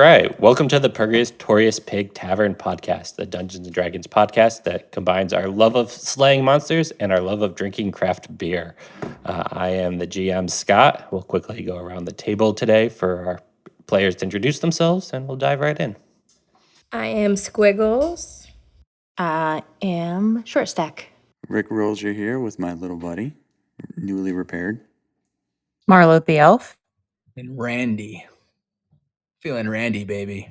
right. Welcome to the Purgatorious Pig Tavern podcast, the Dungeons and Dragons podcast that combines our love of slaying monsters and our love of drinking craft beer. I am the GM, Scott. We'll quickly go around the table today for our players to introduce themselves, and we'll dive right in. I am Squiggles. I am Short Stack. Rick Rolger here with my little buddy, newly repaired. Marlo the Elf. And Randy. Feeling Randy, baby.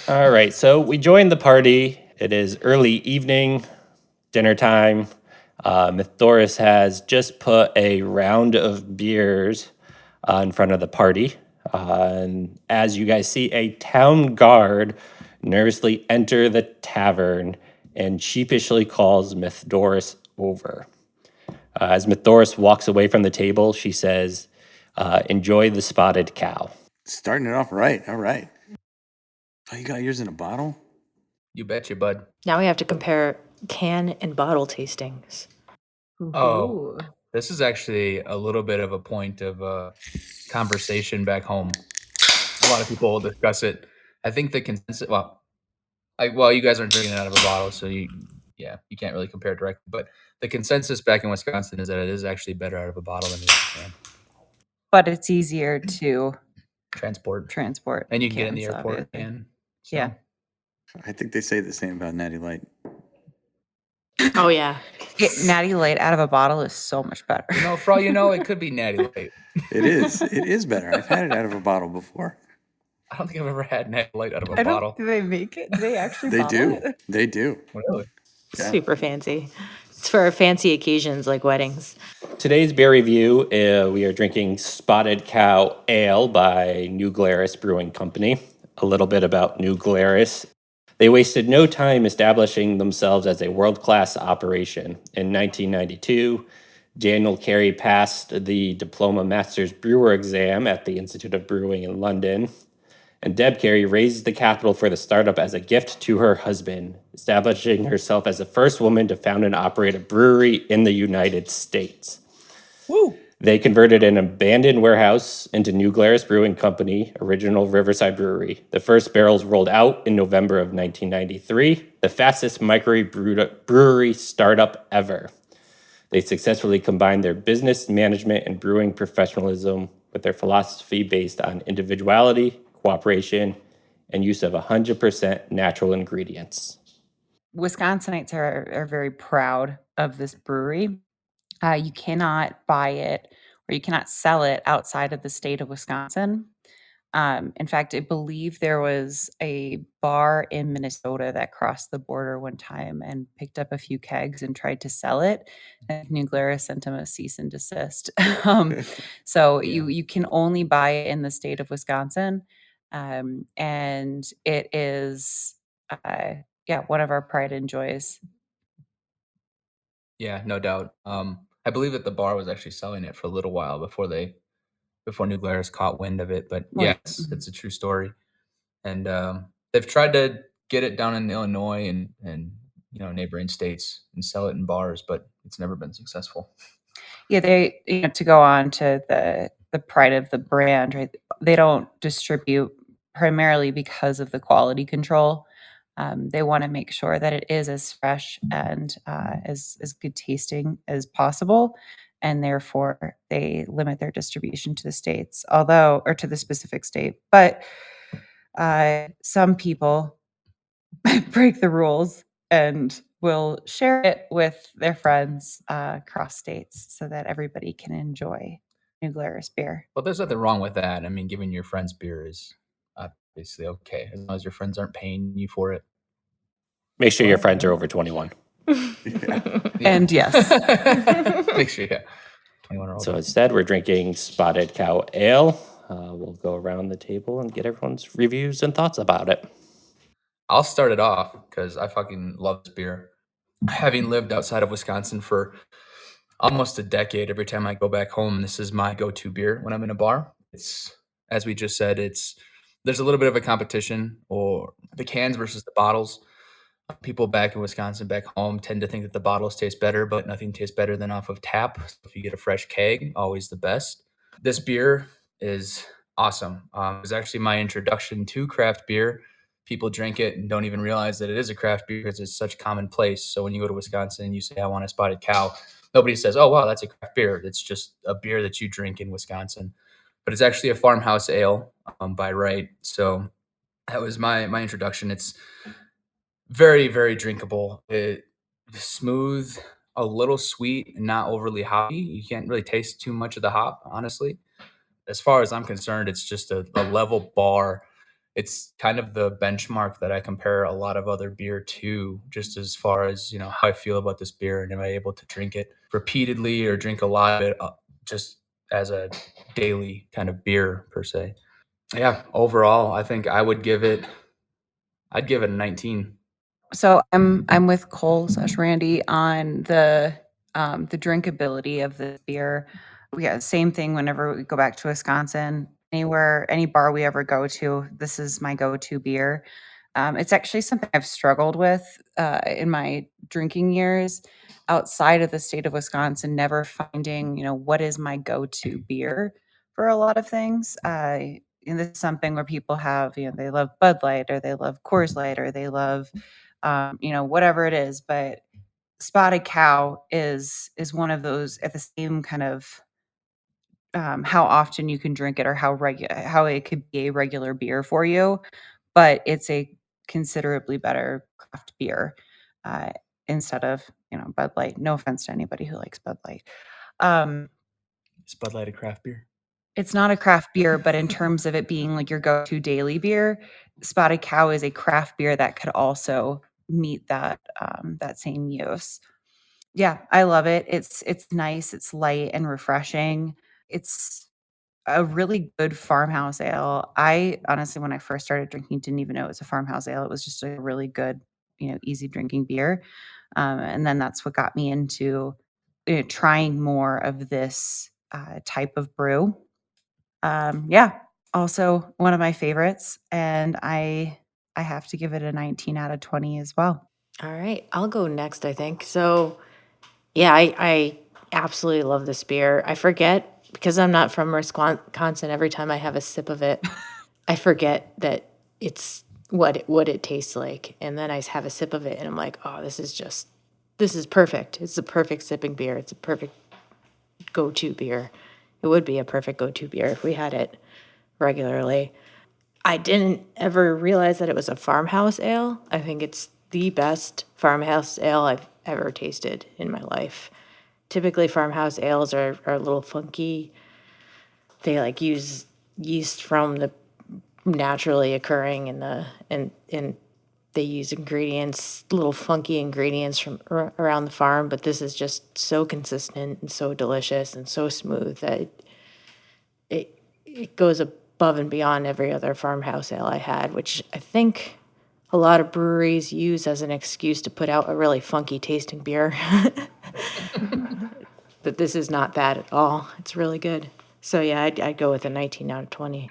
All right, so we joined the party. It is early evening, dinner time. Mythoris has just put a round of beers in front of the party. And as you guys see, a town guard nervously enter the tavern and sheepishly calls Mythoris over. As Mythoris walks away from the table, she says, enjoy the spotted cow. Starting it off right. All right. Oh, you got yours in a bottle? You betcha, bud. Now we have to compare can and bottle tastings. Oh, this is actually a little bit of a point of conversation back home. A lot of people will discuss it. I think the consensus, you guys aren't drinking it out of a bottle, so you can't really compare it directly. But the consensus back in Wisconsin is that it is actually better out of a bottle than it is a can. But it's easier to Transport. and you can get in the airport and Yeah. I think they say the same about Natty Light. Oh, yeah. Natty Light out of a bottle is so much better. For all you know, it could be Natty Light. It is. It is better. I've had it out of a bottle before. I don't think I've ever had Natty Light out of a bottle. Do they make it? Do they actually They bottle do. it? They do. Really? Yeah. Super fancy. It's for fancy occasions like weddings. Today's beer review, we are drinking Spotted Cow Ale by New Glarus Brewing Company. A little bit about New Glarus. They wasted no time establishing themselves as a world-class operation. In 1992, Daniel Carey passed the Diploma Master's Brewer exam at the Institute of Brewing in London. And Deb Carey raised the capital for the startup as a gift to her husband, establishing herself as the first woman to found and operate a brewery in the United States. Woo! They converted an abandoned warehouse into New Glarus Brewing Company, original Riverside Brewery. The first barrels rolled out in November of 1993, the fastest microbrewery startup ever. They successfully combined their business management and brewing professionalism with their philosophy based on individuality, cooperation, and use of 100% natural ingredients. Wisconsinites are very proud of this brewery. You cannot buy it or you cannot sell it outside of the state of Wisconsin. In fact, I believe there was a bar in Minnesota that crossed the border one time and picked up a few kegs and tried to sell it. And New Glarus sent them a cease and desist. So you can only buy it in the state of Wisconsin. And it is, one of our pride and joys. Yeah, no doubt. I believe that the bar was actually selling it for a little while before New Glarus caught wind of it. But yes, it's a true story. And they've tried to get it down in Illinois and neighboring states and sell it in bars, but it's never been successful. Yeah, they to go on to the pride of the brand, right? They don't distribute primarily because of the quality control. They want to make sure that it is as fresh and as good tasting as possible, and therefore they limit their distribution to the states, or to the specific state. But some people break the rules and will share it with their friends across states so that everybody can enjoy New Glarus beer. Well, there's nothing wrong with that. I mean, giving your friends beer is obviously okay, as long as your friends aren't paying you for it. Make sure your friends are over 21. And yes. Make sure, 21 or older. So instead, we're drinking Spotted Cow Ale. We'll go around the table and get everyone's reviews and thoughts about it. I'll start it off because I fucking love this beer. Having lived outside of Wisconsin for almost a decade, every time I go back home, this is my go-to beer when I'm in a bar. It's, as we just said, there's a little bit of a competition, or the cans versus the bottles. People back in Wisconsin, back home, tend to think that the bottles taste better, but nothing tastes better than off of tap. So if you get a fresh keg, always the best. This beer is awesome. It was actually my introduction to craft beer. People drink it and don't even realize that it is a craft beer because it's such commonplace. So when you go to Wisconsin and you say, I want a Spotted Cow, nobody says, oh, wow, that's a craft beer. It's just a beer that you drink in Wisconsin. But it's actually a farmhouse ale by Right. So that was my introduction. It's very, very drinkable. Smooth, a little sweet, not overly hoppy. You can't really taste too much of the hop, honestly. As far as I'm concerned, it's just a level bar. It's kind of the benchmark that I compare a lot of other beer to, just as far as, how I feel about this beer and am I able to drink it repeatedly or drink a lot of it just as a daily kind of beer per se. Yeah, overall, I think I'd give it a 19. So I'm with Cole / Randy on the drinkability of the beer. Yeah, same thing whenever we go back to Wisconsin. Anywhere, any bar we ever go to, this is my go-to beer. It's actually something I've struggled with in my drinking years outside of the state of Wisconsin, never finding, what is my go-to beer for a lot of things. And this is something where people have, they love Bud Light or they love Coors Light or they love, whatever it is. But Spotted Cow is one of those at the same kind of how often you can drink it or how it could be a regular beer for you, but it's a considerably better craft beer uh, instead of Bud Light. No offense to anybody who likes Bud Light. Um, Is Bud Light a craft beer? it's not a craft beer, but in terms of it being like your go-to daily beer, Spotted Cow is a craft beer that could also meet that same use. Yeah, I love it. It's nice, it's light and refreshing. It's a really good farmhouse ale. I honestly, when I first started drinking, didn't even know it was a farmhouse ale. It was just a really good, easy drinking beer. And then that's what got me into trying more of this type of brew. Yeah, also one of my favorites, and I have to give it a 19 out of 20 as well. All right, I'll go next, I think. So, yeah, I absolutely love this beer. I forget because I'm not from Wisconsin. Every time I have a sip of it, I forget that it's what it tastes like, and then I have a sip of it, and I'm like, oh, this is perfect. It's a perfect sipping beer. It's a perfect go-to beer. It would be a perfect go-to beer if we had it regularly. I didn't ever realize that it was a farmhouse ale. I think it's the best farmhouse ale I've ever tasted in my life. Typically, farmhouse ales are a little funky. They like use yeast from the naturally occurring in and they use ingredients, little funky ingredients from around the farm. But this is just so consistent and so delicious and so smooth that it goes above and beyond every other farmhouse ale I had, which I think a lot of breweries use as an excuse to put out a really funky tasting beer. But this is not that at all. It's really good. So yeah, I'd go with a 19 out of 20.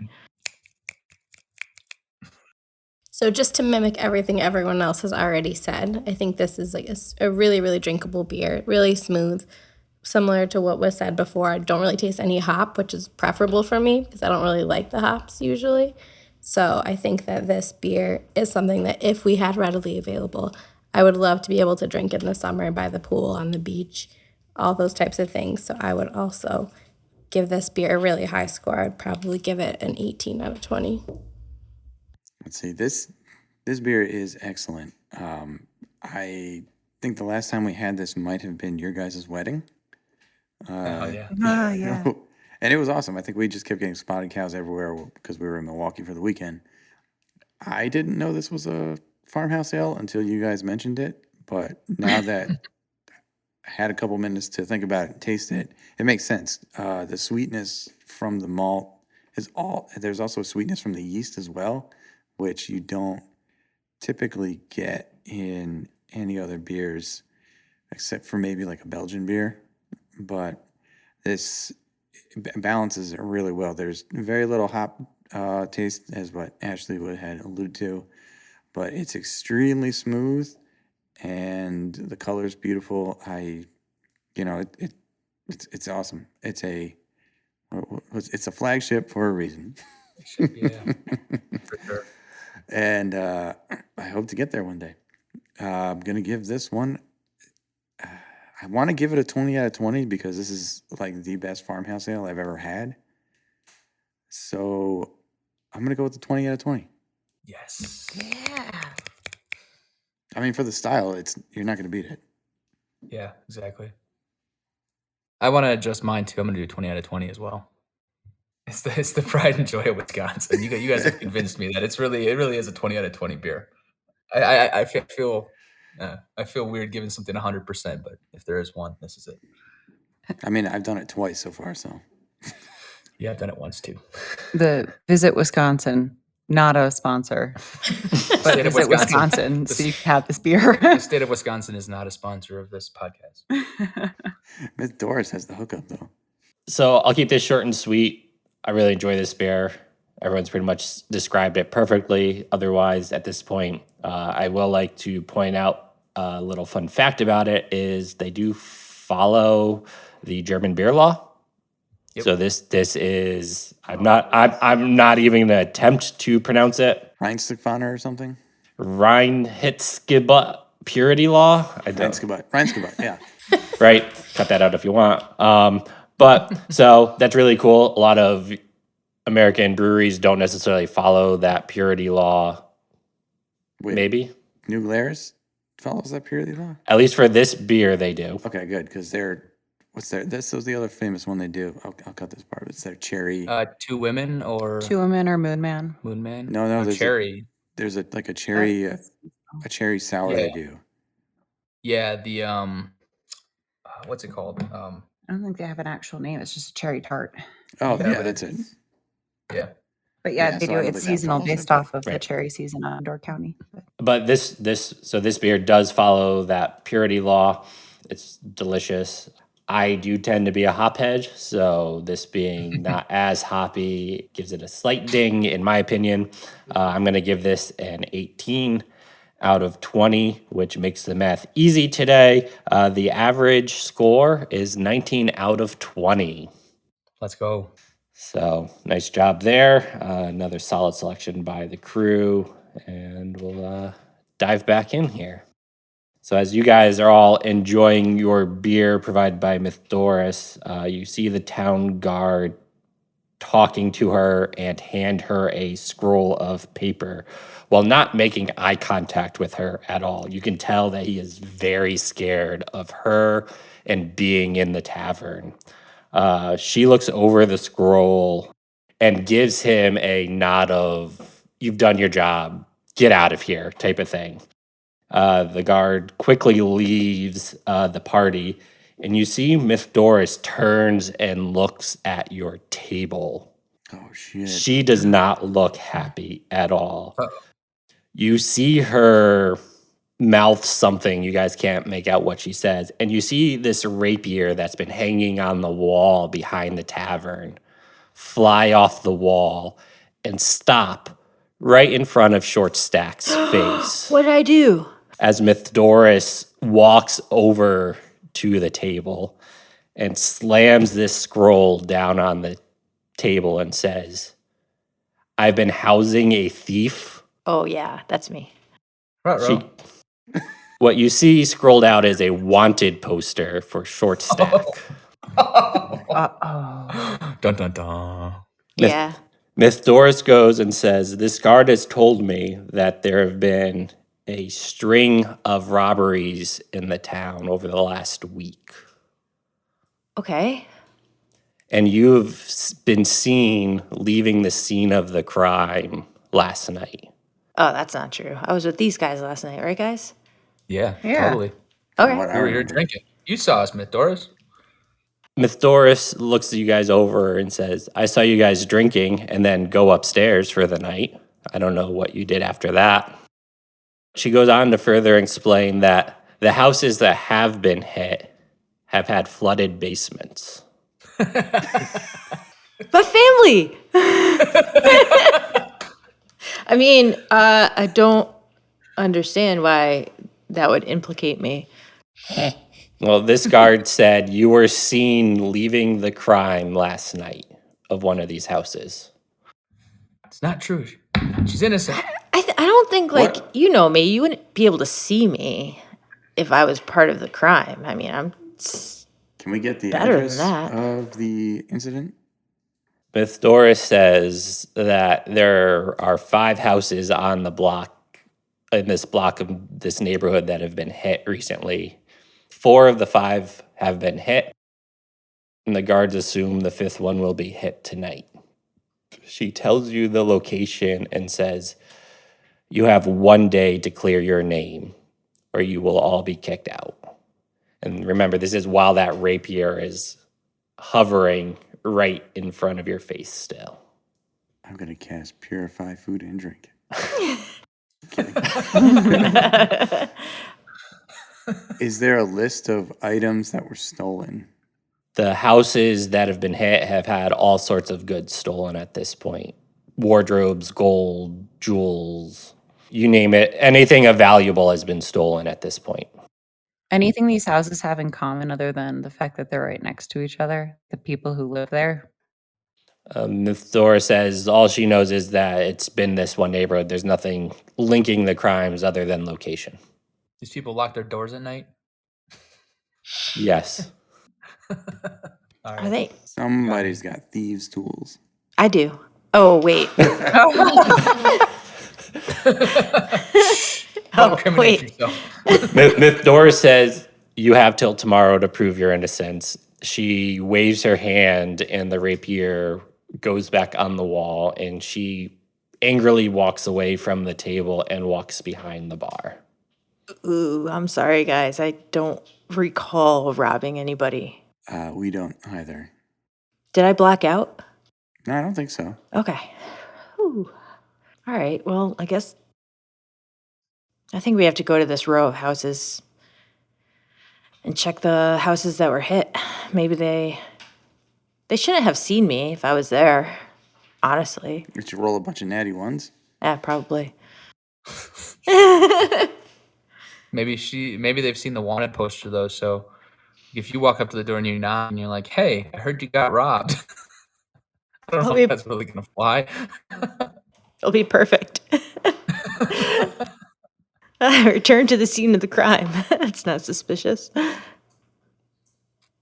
So just to mimic everything everyone else has already said, I think this is like a really, really drinkable beer, really smooth, similar to what was said before. I don't really taste any hop, which is preferable for me because I don't really like the hops usually. So I think that this beer is something that if we had readily available, I would love to be able to drink in the summer by the pool, on the beach, all those types of things. So I would also give this beer a really high score. I'd probably give it an 18 out of 20. Let's see. This beer is excellent. I think the last time we had this might have been your guys' wedding. Oh yeah. Oh yeah. And it was awesome. I think we just kept getting Spotted Cows everywhere because we were in Milwaukee for the weekend. I didn't know this was a farmhouse ale until you guys mentioned it. But now that I had a couple minutes to think about it and taste it, it makes sense. The sweetness from the malt there's also sweetness from the yeast as well, which you don't typically get in any other beers except for maybe like a Belgian beer. But this balances it really well. There's very little hop taste, as what Ashley would had alluded to, but it's extremely smooth and the color is beautiful. It's awesome. It's a flagship for a reason. It should be, yeah, for sure. And I hope to get there one day. I'm gonna give this one. I want to give it a 20 out of 20 because this is like the best farmhouse ale I've ever had. So I'm gonna go with the 20 out of 20. Yes. Yeah. I mean, for the style, you're not gonna beat it. Yeah, exactly. I want to adjust mine too. I'm gonna do 20 out of 20 as well. It's the pride and joy of Wisconsin. You guys have convinced me that it really is a 20 out of 20 beer. I feel weird giving something 100%, but if there is one, this is it. I mean, I've done it twice so far, so Yeah, I've done it once too. The Visit Wisconsin, not a sponsor, but State of Visit Wisconsin. Wisconsin, so you can have this beer. The state of Wisconsin is not a sponsor of this podcast. Miss Doris has the hookup though. So I'll keep this short and sweet. I really enjoy this beer. Everyone's pretty much described it perfectly. Otherwise, at this point, I will like to point out a little fun fact about it is they do follow the German beer law. Yep. So this is I'm not even gonna attempt to pronounce it. Reinstückfaner or something? Reinheitsgebot purity law. I don't Reinstückgebot, yeah. right? Cut that out if you want. But so that's really cool. A lot of American breweries don't necessarily follow that purity law. Wait, Maybe, New Glarus follows that purity law? at least for this beer, they do. Okay, good, because this was the other famous one they do. I'll cut this part. It's their cherry. Two women or Two Women or Moon Man. Moon Man? No, there's Cherry. There's a cherry sour they do. Yeah, the what's it called? I don't think they have an actual name. It's just a cherry tart. Oh, Yeah, yeah, but that's it. Yeah. But yeah, Yeah, they so do I it. don't It's think that seasonal follows it, based but- off of the Right. cherry season on Door County. But this beer does follow that purity law. It's delicious. I do tend to be a hophead, so this being not as hoppy gives it a slight ding, in my opinion. I'm going to give this an 18 out of 20, which makes the math easy today. The average score is 19 out of 20. Let's go. So nice job there. Another solid selection by the crew, and we'll dive back in here. So as you guys are all enjoying your beer provided by Myth Doris, you see the town guard talking to her and hand her a scroll of paper while not making eye contact with her at all. You can tell that he is very scared of her and being in the tavern. She looks over the scroll and gives him a nod of, "You've done your job, get out of here," type of thing. The guard quickly leaves the party, and you see Myth Doris turns and looks at your table. Oh, shit. She does not look happy at all. Uh-oh. You see her mouth something, you guys can't make out what she says, and you see this rapier that's been hanging on the wall behind the tavern fly off the wall and stop right in front of Short Stack's face. What did I do? As Myth Doris walks over to the table and slams this scroll down on the table and says, "I've been housing a thief." Oh yeah, that's me. She, what you see scrolled out is a wanted poster for Short Stack. Uh-oh. Dun dun dun. Myth- Yeah. Myth Doris goes and says, "This guard has told me that there have been a string of robberies in the town over the last week. Okay. And you've been seen leaving the scene of the crime last night." Oh, that's not true. I was with these guys last night, right, guys? Yeah, Yeah. totally. Okay. What I We were here remember. drinking. You saw us, Myth Doris. Myth Doris looks at you guys over and says, "I saw you guys drinking and then go upstairs for the night. I don't know what you did after that." She goes on to further explain that the houses that have been hit have had flooded basements. But family. I mean, I don't understand why that would implicate me. Well, this guard said you were seen leaving the crime last night of one of these houses. It's not true. She's innocent. I don't think, like, What? you know me, you wouldn't be able to see me if I was part of the crime. I mean, Can we get the Better than address that. of the incident? Miss Doris says that there are 5 houses on the block, in this block of this neighborhood, that have been hit recently. 4 of the 5 have been hit, and the guards assume the 5th one will be hit tonight. She tells you the location and says, you have 1 day to clear your name, or you will all be kicked out. And remember, this is while that rapier is hovering right in front of your face still. I'm gonna cast Purify Food and Drink. Is there a list of items that were stolen? The houses that have been hit have had all sorts of goods stolen at this point. Wardrobes, gold, jewels, you name it. Anything of valuable has been stolen at this point. Anything these houses have in common other than the fact that they're right next to each other, the people who live there? Miss Dora says all she knows is that it's been this one neighborhood. There's nothing linking the crimes other than location. These people lock their doors at night. Yes. All Are right. they? Somebody's got thieves' tools. I do. Oh, wait. Don't Oh, incriminate wait. yourself. Miss Dora says you have till tomorrow to prove your innocence. She waves her hand and the rapier goes back on the wall, and she angrily walks away from the table and walks behind the bar. Ooh, I'm sorry, guys. I don't recall robbing anybody. We don't either. Did I black out? No, I don't think so. Okay. Whew. All right. Well, I think we have to go to this row of houses and check the houses that were hit. Maybe they shouldn't have seen me if I was there, honestly. We should roll a bunch of natty ones. Yeah, probably. Maybe they've seen the wanted poster though. So if you walk up to the door and you knock and you're like, "Hey, I heard you got robbed." I don't know I'll be- if that's really gonna fly. It'll be perfect. Return to the scene of the crime. That's not suspicious.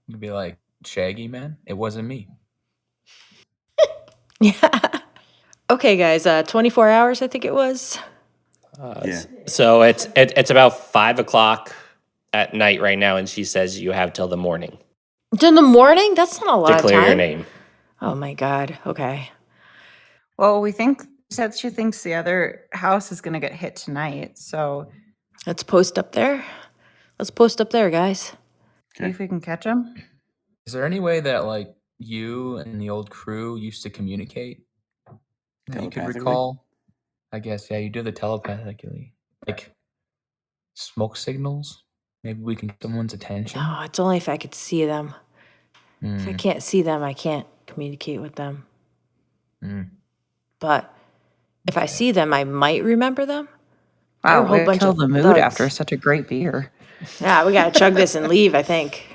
You'd be like, "Shaggy man, it wasn't me." Yeah. Okay, guys. 24 hours, I think it was. Yeah. So it's about 5 o'clock at night right now, and she says you have till the morning In the morning? That's not a lot to of clear time. your name. Oh my God. Okay. Well, we think said she thinks the other house is going to get hit tonight. So Let's post up there. Let's post up there, guys. see if we can catch them. Is there any way that like you and the old crew used to communicate that you could Telepathically? recall? I guess yeah, you do the telepathically, like smoke signals. Maybe we can get someone's attention. No, it's only if I could see them. If I Mm, can't see them, I can't communicate with them. mm. But if I see them, I might remember them. They're Wow, a whole we bunch killed of the mood thugs. after such a great beer. Yeah, we gotta chug this and leave, I think.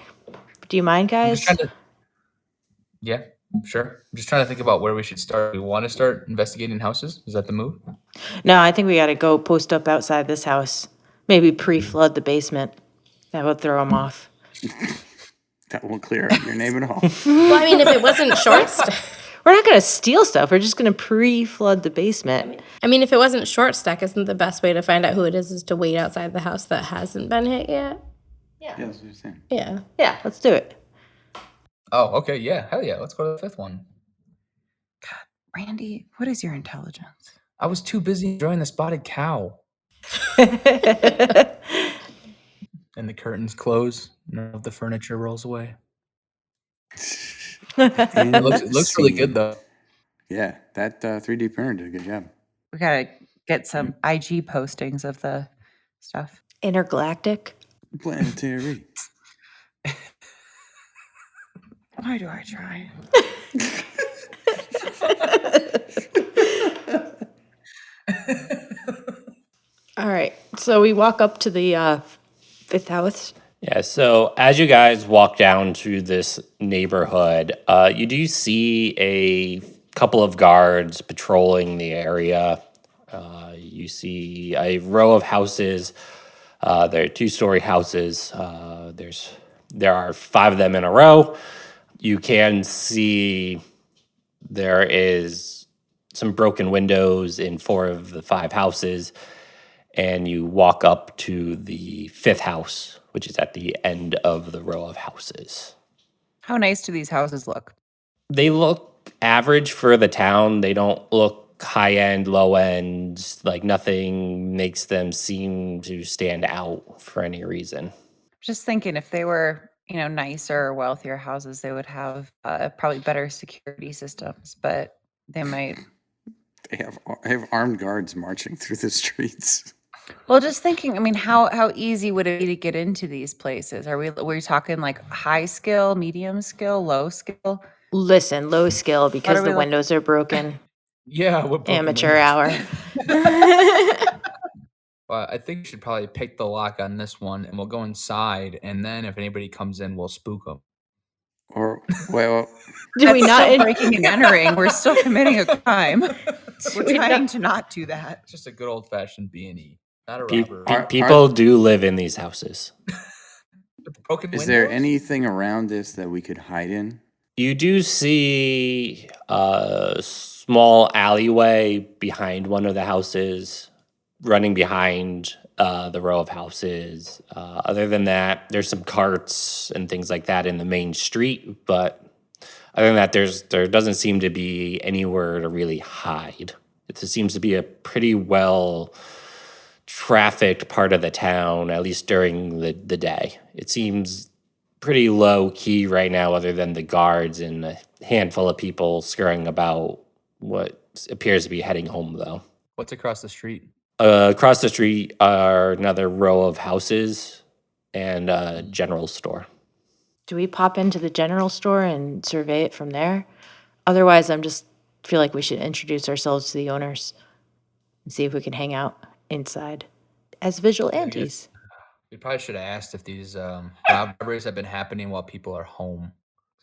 Do you mind, I'm guys? just trying to. Yeah, sure. I'm just trying to think about where we should start. We want to start investigating houses. Is that the move? No, I think we gotta go post up outside this house. Maybe pre-flood the basement. That would throw them off. That won't clear up your name at all. Well, I mean, if it wasn't short We're not gonna steal stuff. We're just gonna pre-flood the basement. I mean, if it wasn't short stack, isn't the best way to find out who it is to wait outside the house that hasn't been hit yet? Yeah, that's what you're saying. Yeah. Yeah, let's do it. Oh, okay. Yeah, hell yeah. Let's go to the fifth one. Randy, what is your intelligence? I was too busy enjoying the spotted cow. And the curtains close. None of the furniture rolls away. And It looks really good scene. though. Yeah, that 3D printer did a good job. We gotta get some IG postings of the stuff. Intergalactic. Planetary. Why do I try? All right. So we walk up to the fifth house. Yeah, so as you guys walk down to this neighborhood, you do see a couple of guards patrolling the area. You see a row of houses. They're two-story houses. There are 5 of them in a row. You can see there is some broken windows in 4 of the 5 houses, and you walk up to the 5th house, which is at the end of the row of houses. How nice do these houses look? They look average for the town. They don't look high end, low end. Like nothing makes them seem to stand out for any reason. Just thinking if they were, nicer or wealthier houses, they would have probably better security systems, but they might. They have armed guards marching through the streets. Well, just thinking, I mean, how easy would it be to get into these places? Were talking like high skill, medium skill, low skill? Listen, low skill because are we the look- windows are broken. Yeah, what broken Amateur windows? hour. Well, I think we should probably pick the lock on this one, and we'll go inside. And then if anybody comes in, we'll spook them. Or, well, Do we That's not? still breaking and entering? We're still committing a crime. We're we not- trying to not do that. Just a good old fashioned B&E, not a Pe- robber. pe- Are- people do live in these houses. With the broken is there windows? anything around this that we could hide in? You do see a small alleyway behind one of the houses, running behind the row of houses. Other than that, there's some carts and things like that in the main street, but other than that, there doesn't seem to be anywhere to really hide. It just seems to be a pretty well trafficked part of the town, at least during the day. It seems pretty low key right now, other than the guards and a handful of people scurrying about what appears to be heading home, though. What's across the street? Across the street are another row of houses and a general store. Do we pop into the general store and survey it from there? Otherwise, I'm just feel like we should introduce ourselves to the owners and see if we can hang out inside as vigilantes. We probably should have asked if these robberies have been happening while people are home.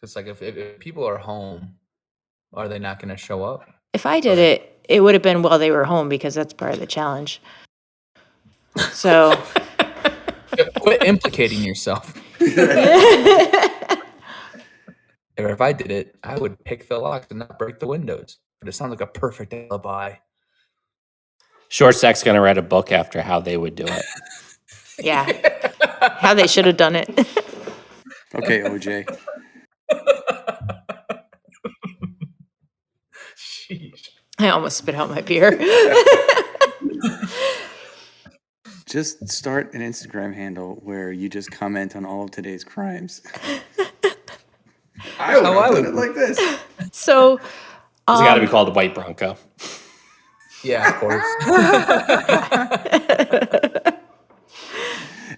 It's like if people are home, are they not going to show up? If I did it, it would have been while they were home because that's part of the challenge. So, Quit implicating yourself. If I did it, I would pick the locks and not break the windows. But it sounds like a perfect alibi. Short Stack's gonna write a book after how they would do it. yeah, how they should have done it. Okay, OJ. Sheesh. I almost spit out my beer. Just start an Instagram handle where you just comment on all of today's crimes. I would how I have done would- it like this. So, It's got to be called White Bronco. Yeah, of course.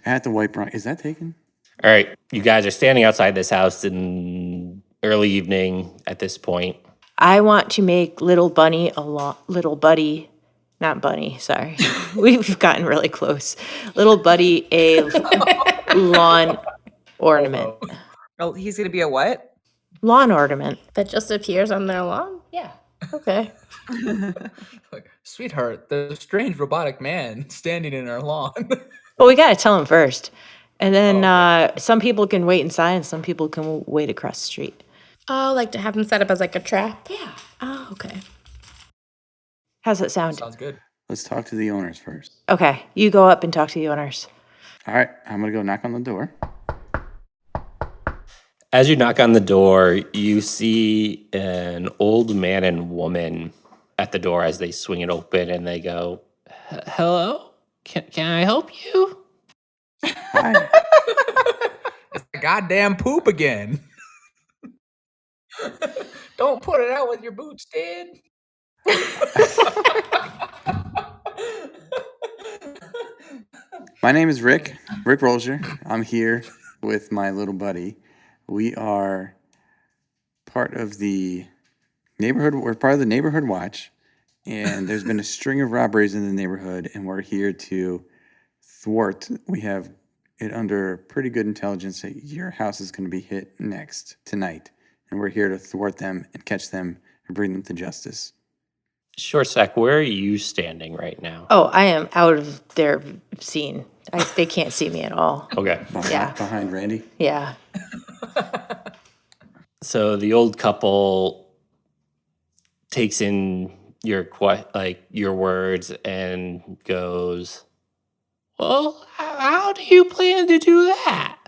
At the White Bronco. Is that taken? All right, you guys are standing outside this house in early evening at this point. I want to make little bunny little buddy, not bunny, sorry. We've gotten really close. Little buddy a lawn ornament. Oh, he's going to be a what? Lawn ornament. That just appears on their lawn? Yeah. Okay. Like, sweetheart, there's a strange robotic man standing in our lawn. Well, we got to tell him first. And then Oh, some people can wait inside and some people can wait across the street. Oh, like to have them set up as like a trap? Yeah. Oh, okay. How's that sound? Sounds good. Let's talk to the owners first. Okay, you go up and talk to the owners. All right, I'm going to go knock on the door. As you knock on the door, you see an old man and woman at the door as they swing it open and they go, "Hello? Can I help you?" Hi. It's a goddamn poop again. Don't put it out with your boots, Dad. My name is Rick Rolger. I'm here with my little buddy. We are part of the neighborhood. We're part of the neighborhood watch, and there's been a string of robberies in the neighborhood, and we're here to thwart. We have it under pretty good intelligence that your house is going to be hit next tonight, and we're here to thwart them and catch them and bring them to justice. Short Stack, where are you standing right now? Oh, I am out of their scene. They can't see me at all. Okay. Yeah. Behind Randy. Yeah. So the old couple takes in your words and goes, "Well, how do you plan to do that?"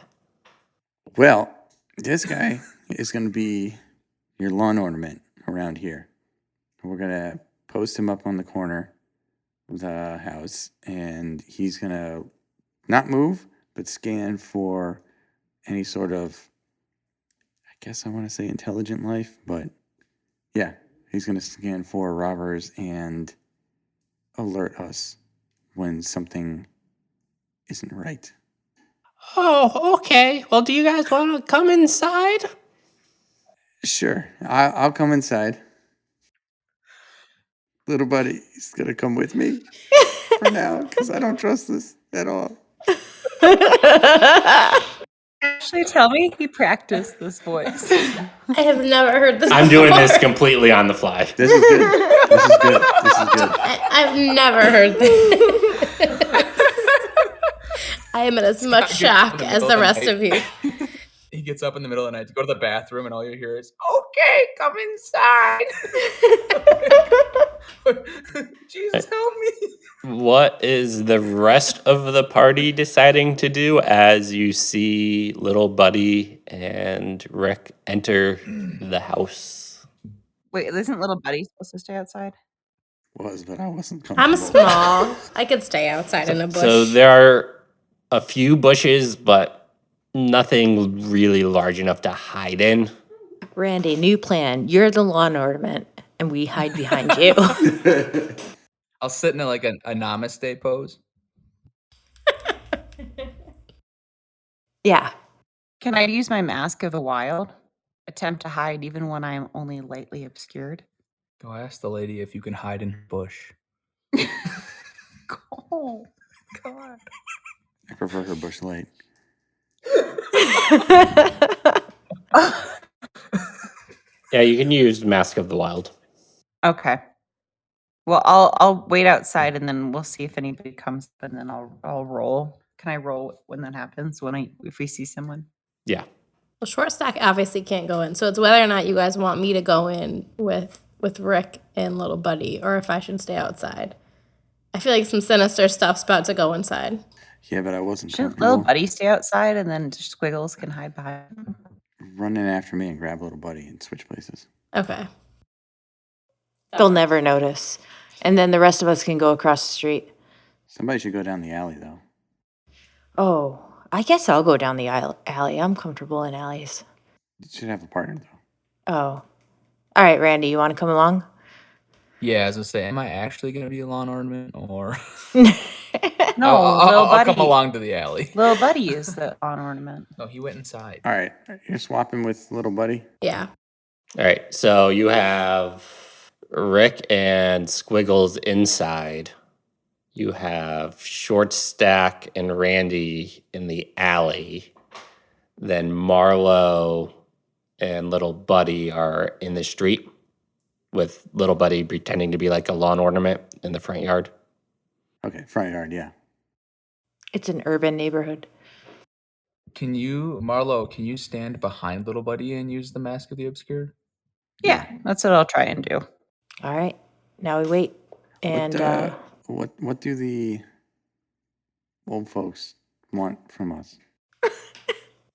Well, this guy is going to be your lawn ornament around here. We're going to post him up on the corner of the house, and he's going to not move, but scan for any sort of, I guess I want to say intelligent life, but yeah, he's going to scan for robbers and alert us when something isn't right. Oh, okay. Well, do you guys want to come inside? Sure, I'll come inside. Little buddy, he's going to come with me for now because I don't trust this at all. Actually, tell me he practiced this voice. I have never heard this. I'm doing before. this completely on the fly. This is good. This is good. This is good. I've never heard this. I am in as much shock as the rest of you. He gets up in the middle of the night to go to the bathroom, and all you hear is, "Okay, come inside." Jesus, help me. What is the rest of the party deciding to do as you see little Buddy and Rick enter the house? Wait, isn't little Buddy supposed to stay outside? Was, but I wasn't comfortable. I'm small. I could stay outside in a bush. So there are a few bushes, but nothing really large enough to hide in. Randy, new plan. You're the lawn ornament, and we hide behind you. I'll sit in like a namaste pose. Yeah. Can I use my Mask of the Wild? Attempt to hide even when I am only lightly obscured? Go ask the lady if you can hide in her bush. Oh, God. I prefer her bush light. Yeah, you can use Mask of the Wild. Okay. Well, I'll wait outside and then we'll see if anybody comes up and then I'll roll. Can I roll when that happens? If we see someone? Yeah. Well, Short Stack obviously can't go in, so it's whether or not you guys want me to go in with Rick and little Buddy, or if I should stay outside. I feel like some sinister stuff's about to go inside. Yeah, but I wasn't Shouldn't comfortable. little Buddy stay outside and then just Squiggles can hide behind him? Run in after me and grab little buddy and switch places. Okay. They'll never notice. And then the rest of us can go across the street. Somebody should go down the alley, though. Oh, I guess I'll go down the alley. I'm comfortable in alleys. You should have a partner, though. Oh. All right, Randy, you want to come along? Yeah, as I say, am I actually going to be a lawn ornament, or No, little I'll Buddy. come along to the alley. Little Buddy is the lawn ornament. No, he went inside. All right, you're swapping with little buddy. Yeah. All right. So you have Rick and Squiggles inside. You have Short Stack and Randy in the alley. Then Marlo and little Buddy are in the street, with little Buddy pretending to be like a lawn ornament in the front yard. Okay, front yard, yeah. It's an urban neighborhood. Marlo, can you stand behind little Buddy and use the Mask of the Obscured? Yeah, that's what I'll try and do. All right. Now we wait. And What do the old folks want from us?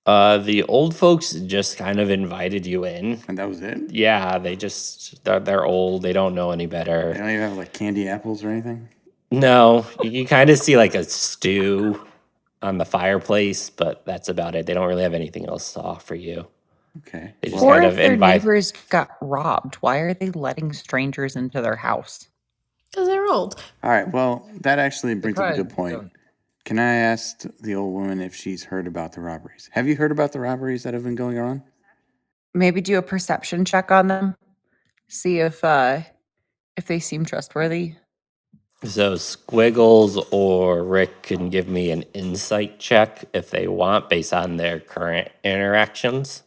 The old folks just kind of invited you in. And that was it? Yeah, they're old. They don't know any They better. don't even have like candy apples or anything? No, you kind of see like a stew on the fireplace, but that's about it. They don't really have anything else to offer you. Okay. They just Or kind if of their invite. neighbors got robbed, why are they letting strangers into their house? Because they're old. All right, well, that actually brings up a good Surprise. point. Can I ask the old woman if she's heard about the robberies? Have you heard about the robberies that have been going on? Maybe do a perception check on them. See if they seem trustworthy. So Squiggles or Rick can give me an insight check if they want, based on their current interactions.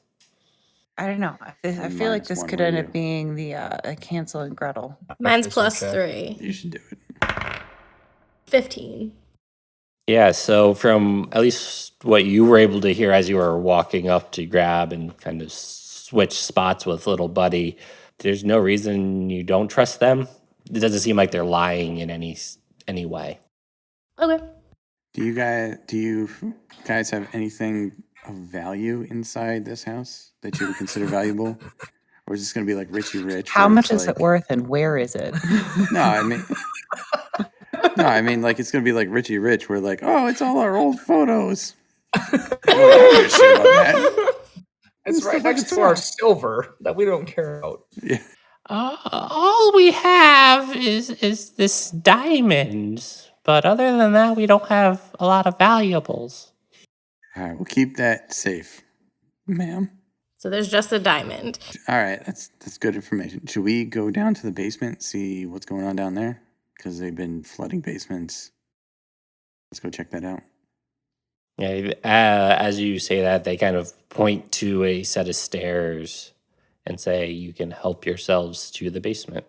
I don't know. I feel like Minus this one could with end you. up being the Hansel and Gretel. Mine's Officer plus check. 3. You should do it. 15. Yeah, so from at least what you were able to hear as you were walking up to grab and kind of switch spots with little buddy, there's no reason you don't trust them. It doesn't seem like they're lying in any way. Okay. Do you guys have anything of value inside this house that you would consider valuable? Or is this going to be like Richie Rich? How where much it's is like, it worth and where is it? No, I mean, like it's going to be like Richie Rich, where like, oh, it's all our old photos. I don't give a shit about that. It's right next to our silver that we don't care about. Yeah. All we have is this diamond, but other than that, we don't have a lot of valuables. All right, we'll keep that safe, ma'am. So there's just a diamond. All right, that's good information. Should we go down to the basement, see what's going on down there? Because they've been flooding basements. Let's go check that out. Yeah, as you say that, they kind of point to a set of stairs and say, "You can help yourselves to the basement."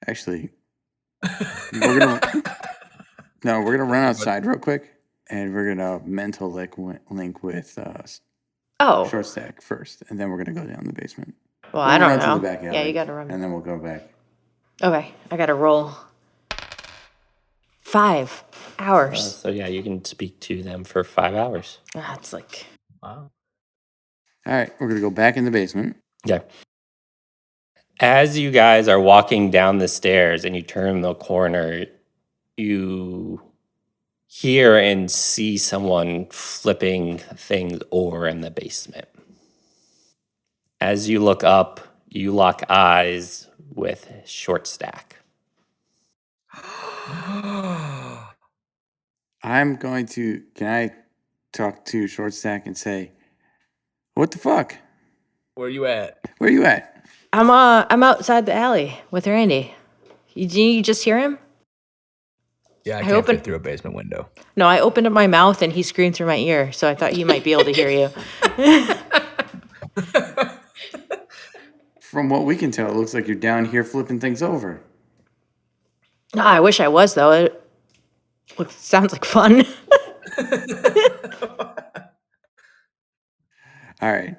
Actually, we're gonna run outside real quick, and we're gonna mental link with Oh, Short Stack first, and then we're gonna go down the basement. well, We'll I don't run to know. the back Yeah, alley, you got to run. and then we'll go back. Okay, I got to roll. 5 hours. So yeah, you can speak to them for 5 hours. That's like Wow. All right, we're gonna go back in the basement. Okay. As you guys are walking down the stairs and you turn the corner, you hear and see someone flipping things over in the basement. As you look up, you lock eyes with Short Stack. I'm going to. Can I talk to Short Stack and say, "What the fuck? Where you at? Where you at?" I'm outside the alley with Randy. You just hear him? Yeah, I I can't open- fit through a basement window. No, I opened up my mouth and he screamed through my ear, so I thought you might be able to hear you. From what we can tell, it looks like you're down here flipping things over. No, I wish I was though. It sounds like fun. All right.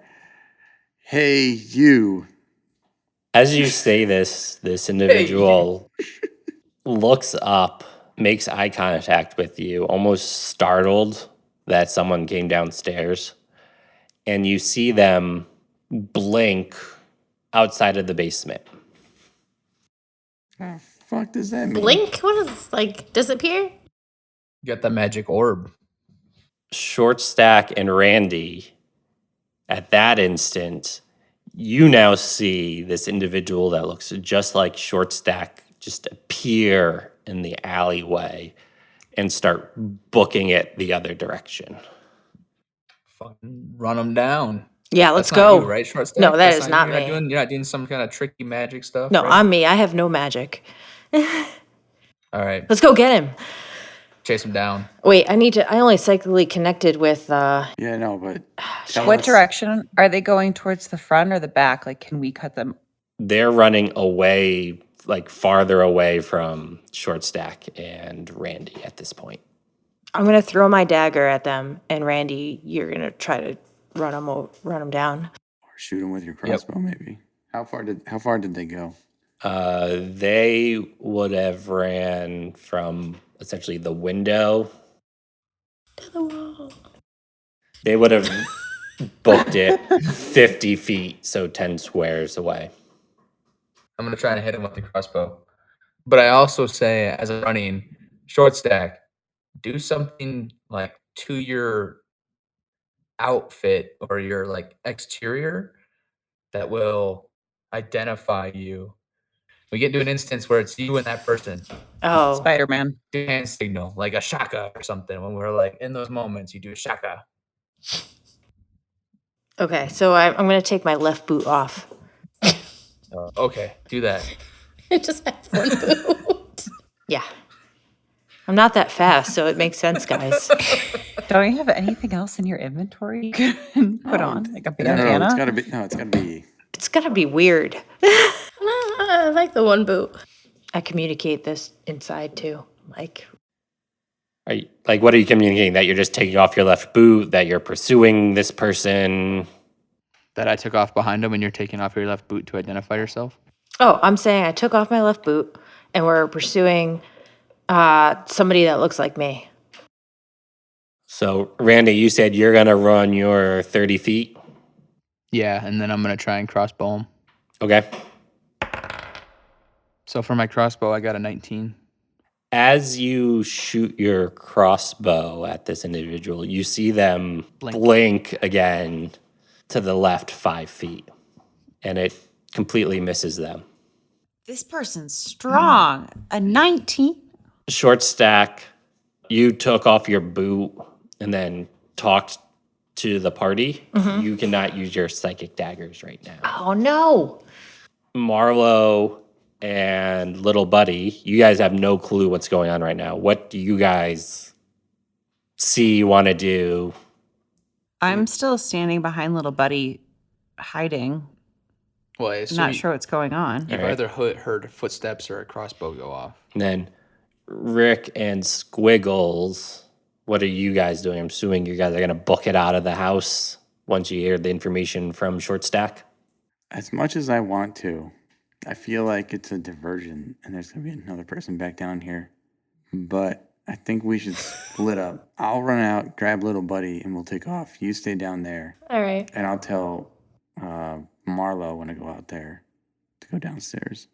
Hey, you. As you say this individual looks up, makes eye contact with you, almost startled that someone came downstairs. And you see them blink outside of the basement. What the fuck does that mean? Blink? What is like disappear? You got the magic orb. Short Stack and Randy, at that instant, you now see this individual that looks just like Short Stack just appear in the alleyway and start booking it the other direction. Fucking run them down. Yeah, let's That's not go. you, right, Short Stack? No, that That's is not not you. me. You're not doing some kind of tricky magic stuff. No, right? I'm me. I have no magic. All right, Let's go get him. chase him down. Wait, I only cyclically connected with Yeah, no, but tell What us- direction are they going, towards the front or the back? Like, can we cut them? They're running away, like farther away from Short Stack and Randy at this point. I'm gonna throw my dagger at them, and Randy, you're gonna try to run them down. Or shoot him with your crossbow, maybe. How far did they go? They would have ran from essentially the window. To the wall. They would have booked it 50 feet, so 10 squares away. I'm gonna try and hit him with the crossbow. But I also say, as I'm running, Short Stack, do something like to your outfit or your like exterior that will identify you. We get to an instance where it's you and that person. Oh, Spider-Man. Do a hand signal, like a shaka or something. When we're like in those moments, you do a shaka. okay. So I'm gonna take my left boot off. Okay, do that. It just has one boot. Yeah, I'm not that fast, so it makes sense, guys. Don't you have anything else in your inventory you can put Oh, on? Like a No, bandana? it's gotta be. No, it's gotta be. It's gotta be weird. I like the one boot. I communicate this inside too. Like, Like, what are you communicating? That you're just taking off your left boot? That you're pursuing this person? That I took off behind him and you're taking off your left boot to identify yourself? oh, I'm saying I took off my left boot and we're pursuing somebody that looks like me. So, Randy, you said you're gonna run your 30 feet. Yeah, and then I'm going to try and crossbow him. Okay. So for my crossbow, I got a 19. As you shoot your crossbow at this individual, you see them Blink. blink again to the left 5 feet, and it completely misses them. This person's strong. A 19? Short stack, you took off your boot and then talked to the party. You cannot use your psychic daggers right now. Oh no. Marlo and little buddy, you guys have no clue what's going on right now. What do you guys see, want to do? I'm still standing behind little buddy, hiding. Well, I assume Not sure what's going on. you've Alright. either heard footsteps or a crossbow go off. And then Rick and Squiggles, what are you guys doing? I'm assuming you guys are going to book it out of the house once you hear the information from Short Stack. As much as I want to, I feel like it's a diversion, and there's gonna be another person back down here. But I think we should split up. I'll run out, grab little buddy, and we'll take off. You stay down there, All right. and I'll tell Marlo when I go out there to go downstairs.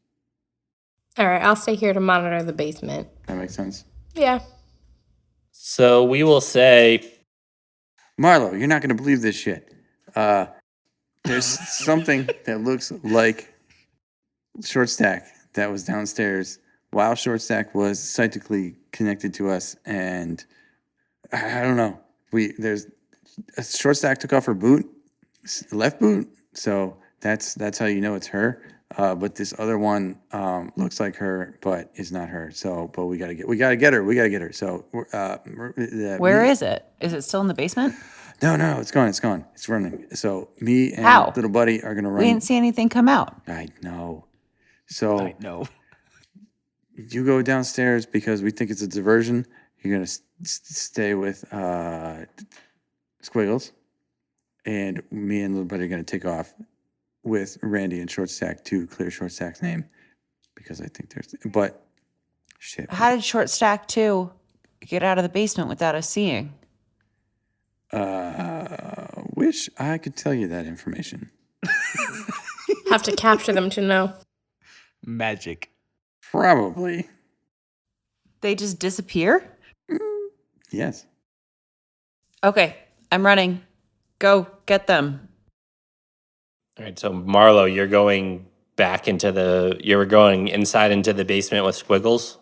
All right. I'll stay here to monitor the basement. That makes sense. Yeah. So we will say, Marlo, you're not gonna believe this shit. There's something that looks like Short Stack that was downstairs while Short Stack was psychically connected to us, and I don't know. There's a Short Stack took off her boot, left boot, so that's how you know it's her. But this other one looks like her, but is not her. So, but we gotta get her. So, Where is it? Is it still in the basement? No, it's gone. It's running. So me and How? little buddy are gonna run. We didn't see anything come out. I know. So I know. you go downstairs because we think it's a diversion. You're gonna stay with Squiggles, and me and little buddy are gonna take off with Randy and Short Stack to clear Short Stack's name because I think there's. But shit. How did Short Stack 2 get out of the basement without us seeing? Wish I could tell you that information. Have to capture them to know. Magic. Probably. They just disappear? Yes. Okay, I'm running. Go get them. all right, so Marlo, you're going you're going inside into the basement with Squiggles?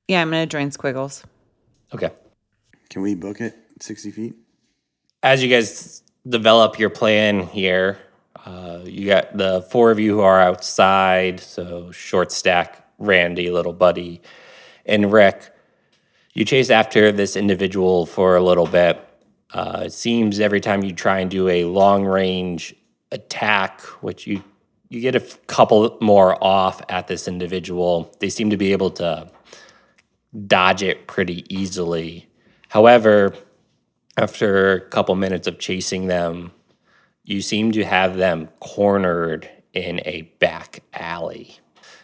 Yeah, I'm gonna join Squiggles. Okay. Can we book it 60 feet? As you guys develop your plan here, you got the four of you who are outside. So Short Stack, Randy, little buddy, and Rick. You chase after this individual for a little bit. It seems every time you try and do a long range attack, which you get a couple more off at this individual, they seem to be able to dodge it pretty easily. However, after a couple minutes of chasing them, you seem to have them cornered in a back alley.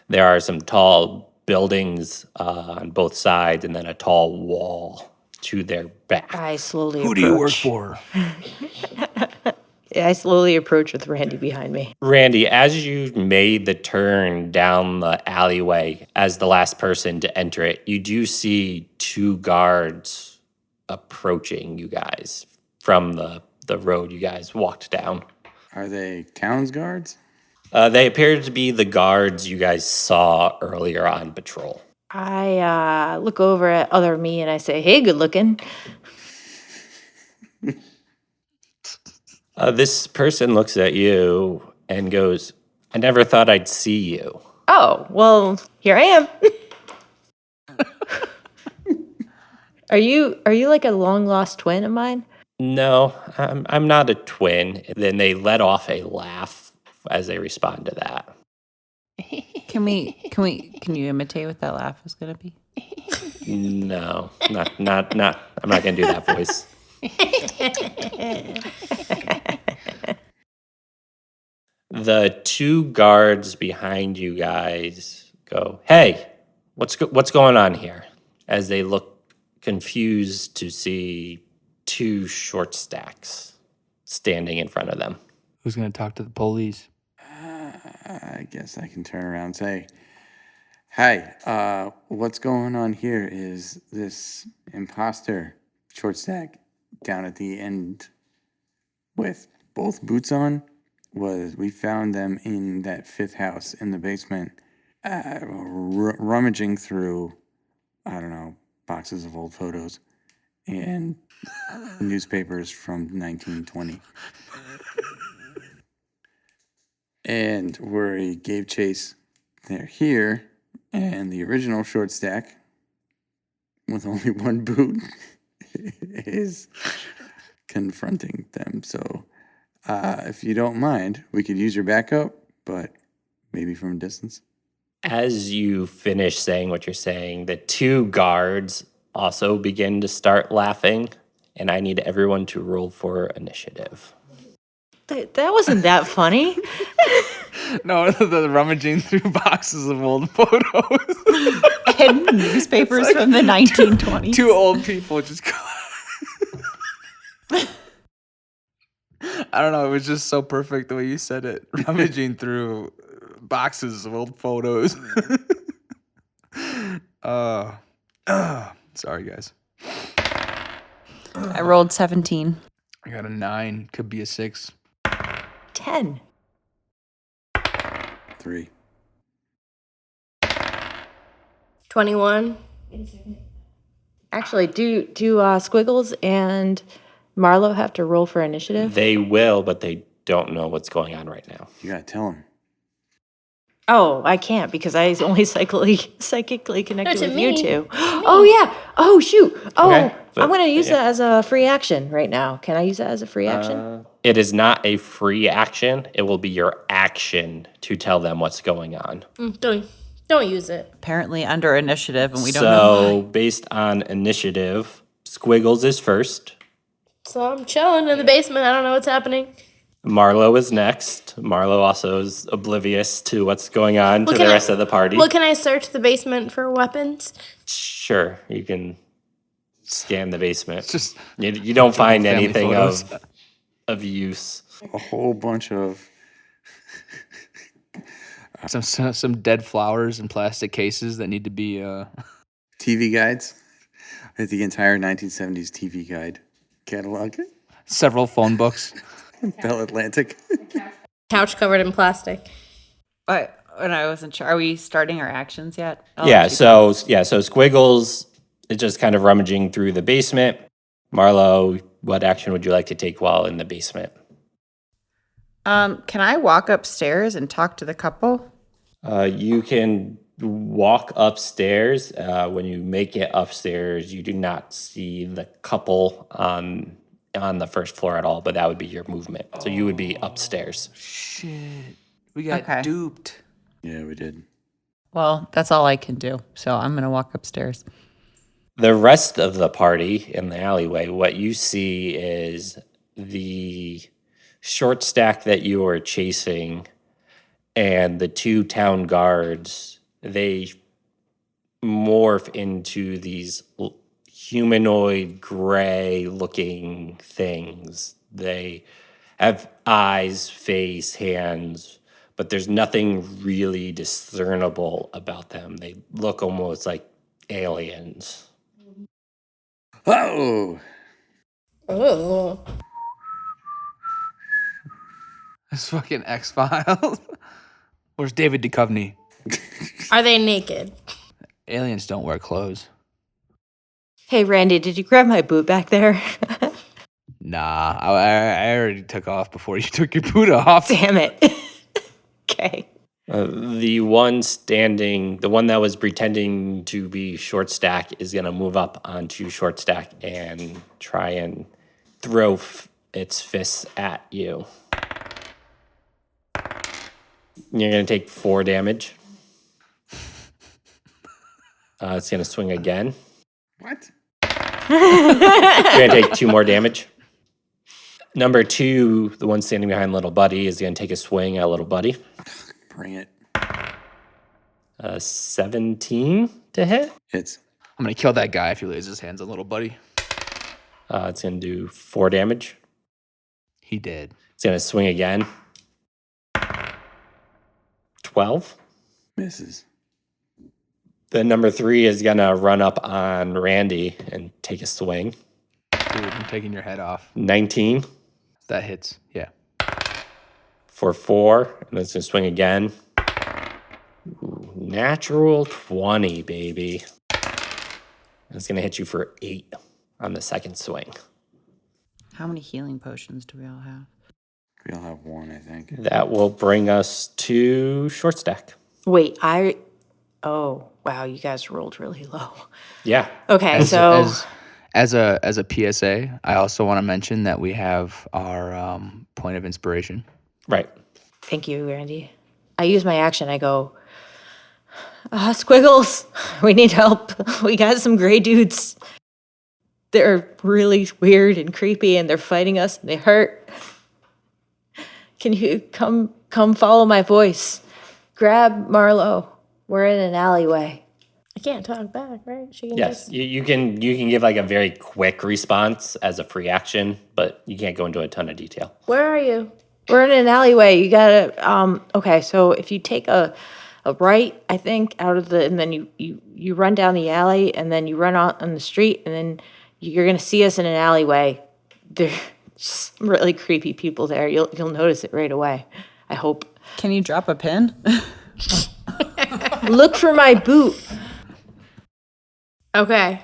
There are some tall buildings on both sides and then a tall wall to their back. I slowly Who approach. do you work for? I slowly approach with Randy behind me. Randy, as you made the turn down the alleyway as the last person to enter it, you do see two guards approaching you guys from the road you guys walked down. Are they Towns guards? They appear to be the guards you guys saw earlier on patrol. I look over at other me and I say, hey, good looking. This person looks at you and goes, I never thought I'd see you. Oh, well, here I am. Are you like a long lost twin of mine? No, I'm not a twin. Then they let off a laugh as they respond to that. Can you imitate what that laugh is gonna be? No, not. I'm not gonna do that voice. The two guards behind you guys go, "Hey, what's going on here?" As they look confused to see two short stacks standing in front of them. Who's gonna talk to the police? I guess I can turn around and say, "Hi, what's going on here is this imposter short stack down at the end with both boots on. We found them in that fifth house in the basement, rummaging through, I don't know, boxes of old photos and newspapers from 1920. And we gave chase. They're here, and the original short stack with only one boot is confronting them. So, if you don't mind, we could use your backup, but maybe from a distance." As you finish saying what you're saying, the two guards also begin to start laughing, and I need everyone to roll for initiative. That wasn't that funny. No, the rummaging through boxes of old photos. And newspapers from the 1920s. Two old people just go. I don't know. It was just so perfect the way you said it. Rummaging through boxes of old photos. Sorry, guys. I rolled 17. I got a 9. Could be a 6. 10. 3. 21. Actually, do Squiggles and Marlo have to roll for initiative? They will, but they don't know what's going on right now. You gotta tell them. Oh, I can't because I only psychically connected to with you me. two. Oh yeah. Oh shoot. Oh, Okay, but- I'm gonna use yeah. that as a free action right now. Can I use that as a free action? It is not a free action. It will be your action to tell them what's going on. Don't use it. Apparently under initiative, and we don't know. So, based on initiative, Squiggles is first. So I'm chilling in the basement. I don't know what's happening. Marlo is next. Marlo also is oblivious to what's going on to the can I- rest of the party. Well, can I search the basement for weapons? Sure, you can scan the basement. Just You don't find family anything photos. of use. A whole bunch of some dead flowers in plastic cases that need to be. TV guides. The entire 1970s TV guide catalog. Several phone books. Bell Atlantic. Couch covered in plastic. But when I wasn't sure, are we starting our actions yet? I'll Yeah, let you so Squiggles is just kind of rummaging through the basement. Marlo, what action would you like to take while in the basement? Can I walk upstairs and talk to the couple? You can walk upstairs. When you make it upstairs, you do not see the couple on the first floor at all, but that would be your movement. So you would be upstairs. Shit, we got Okay. duped. Yeah, we did. Well, that's all I can do. So I'm gonna walk upstairs. The rest of the party in the alleyway, what you see is the short stack that you were chasing and the two town guards. They morph into these humanoid gray looking things. They have eyes, face, hands, but there's nothing really discernible about them. They look almost like aliens. Oh, Oh. It's fucking X-Files. Where's David Duchovny? Are they naked? Aliens don't wear clothes. Hey Randy, did you grab my boot back there? Nah, I already took off before you took your boot off. Damn it. Okay. The one standing, the one that was pretending to be short stack is going to move up onto short stack and try and throw its fists at you. You're going to take 4 damage. It's going to swing again. What? You're going to take 2 more damage. Number 2, the one standing behind Little Buddy, is going to take a swing at Little Buddy. Bring it. 17 to hit. It's I'm gonna kill that guy if he lays his hands on little buddy. It's going to do 4 damage. He did. It's going to swing again. 12. misses. Then number 3 is going to run up on Randy and take a swing. Dude, I'm taking your head off. 19 That hits. Yeah. for 4. And it's going to swing again. Ooh, natural 20, baby. It's going to hit you for 8 on the second swing. How many healing potions do we all have? We all have 1, I think. That will bring us to short stack. Wait, oh, wow, you guys rolled really low. Yeah. Okay, so As a PSA, I also want to mention that we have our point of inspiration. Right. thank you, Randy. I use my action. I go, Squiggles, we need help. We got some gray dudes. They're really weird and creepy, and they're fighting us, and they hurt. Can you come follow my voice? Grab Marlo. We're in an alleyway. I can't talk back, right? She can Yes. just. You can give like a very quick response as a free action, but you can't go into a ton of detail. Where are you? We're in an alleyway. You gotta, okay, so if you take a right, I think, out of and then you run down the alley, and then you run out on the street, and then you're gonna see us in an alleyway. There's some really creepy people there. You'll notice it right away, I hope. Can you drop a pin? Look for my boot. Okay.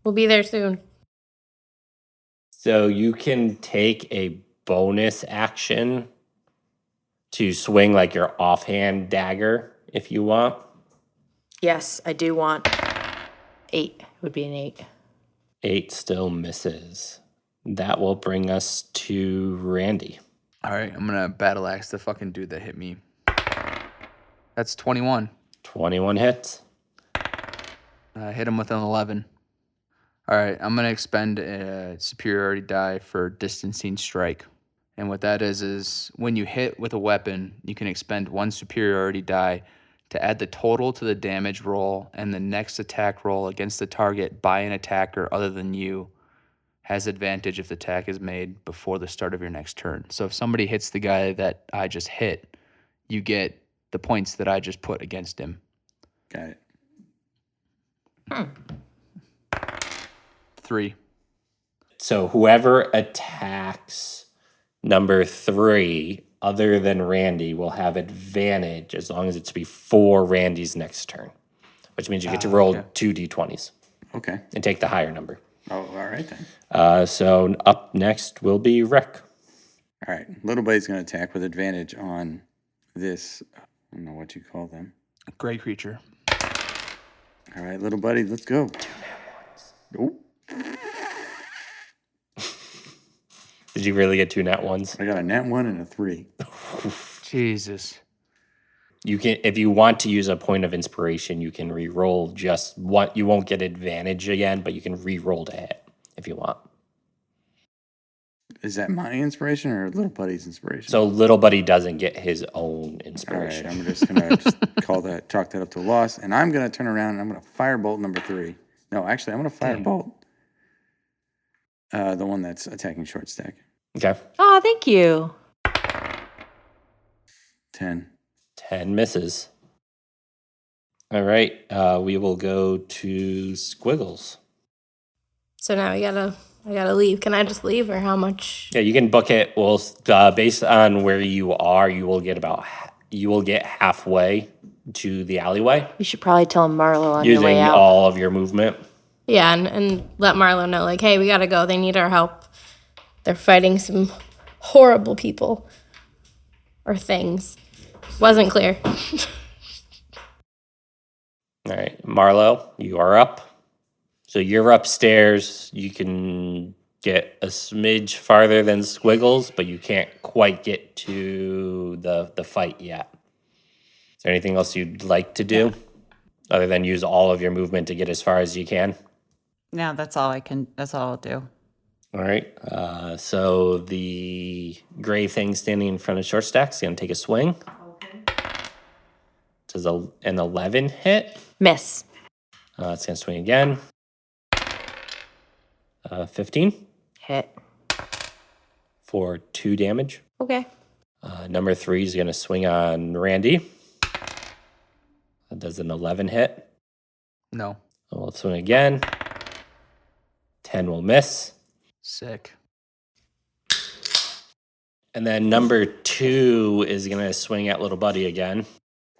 We'll be there soon. So you can take a bonus action to swing like your offhand dagger if you want. Yes, I do want 8. Would be an 8. 8 still misses. That will bring us to Randy. All right, I'm gonna battle axe the fucking dude that hit me. That's 21. 21 hits. I hit him with an 11. All right, I'm gonna expend a superiority die for distancing strike, and what that is when you hit with a weapon, you can expend 1 superiority die to add the total to the damage roll, and the next attack roll against the target by an attacker other than you has advantage if the attack is made before the start of your next turn. So if somebody hits the guy that I just hit, you get the points that I just put against him. Got it. 3. So whoever attacks number 3 other than Randy will have advantage as long as it's before Randy's next turn, which means you get to roll okay. 2 d20s Okay. and take the higher number. Oh, all right then. So up next will be Rick. All right. Little buddy's going to attack with advantage on this. I don't know what you call them. Gray creature. All right, little buddy, let's go. Oh, Did you really get 2 nat ones? I got a nat 1 and a 3. Jesus. You can, if you want to use a point of inspiration, you can re-roll just one. You won't get advantage again, but you can re-roll to hit if you want. Is that my inspiration or little buddy's inspiration? So little buddy doesn't get his own all right, inspiration. I'm just gonna just chalk that up to a loss, and I'm gonna turn around and I'm gonna firebolt number 3. No, actually, I'm gonna firebolt the one that's attacking short stack. Okay. Oh, thank you. 10. 10 misses. All right. We will go to Squiggles. So now I gotta leave. Can I just leave, or how much? Yeah, you can book it. Well, based on where you are, you will get halfway to the alleyway You should probably tell Marlo on your using way out. all of your movement. Yeah, and let Marlo know, like, hey, we gotta go. They need our help. They're fighting some horrible people or things. Wasn't clear. All right, Marlo, you are up. So you're upstairs. You can get a smidge farther than Squiggles, but you can't quite get to the fight yet. Is there anything else you'd like to do other than use all of your movement to get as far as you can? No, that's all I'll do. All right. So the gray thing standing in front of short stack is going to take a swing. Does an 11 hit? Miss. It's going to swing again. 15 Hit. for 2 damage. Okay. Number 3 is going to swing on Randy. That does an 11 hit. No. We'll swing again. 10 will miss. Sick. And then number 2 is going to swing at little buddy again.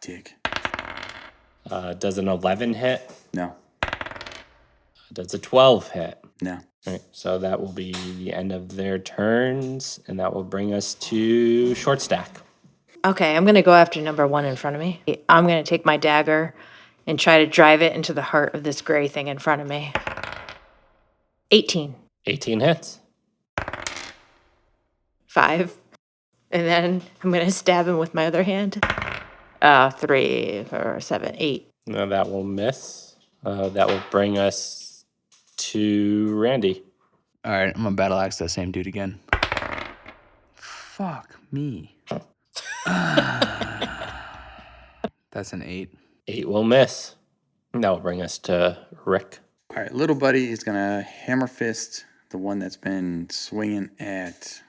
Dick. Does an 11 hit. No. Does a 12 hit. No. All right, so that will be the end of their turns, and that will bring us to short stack. Okay, I'm gonna go after number 1 in front of me. I'm gonna take my dagger and try to drive it into the heart of this gray thing in front of me. 18. 18 hits. 5. And then I'm gonna stab him with my other hand. 3 or 7, 8. No, that will miss. That will bring us to Randy. All right, I'm gonna battle axe that same dude again. Fuck me. That's an 8. 8 will miss. That will bring us to Rick. All right, little buddy is gonna hammer fist the one that's been swinging at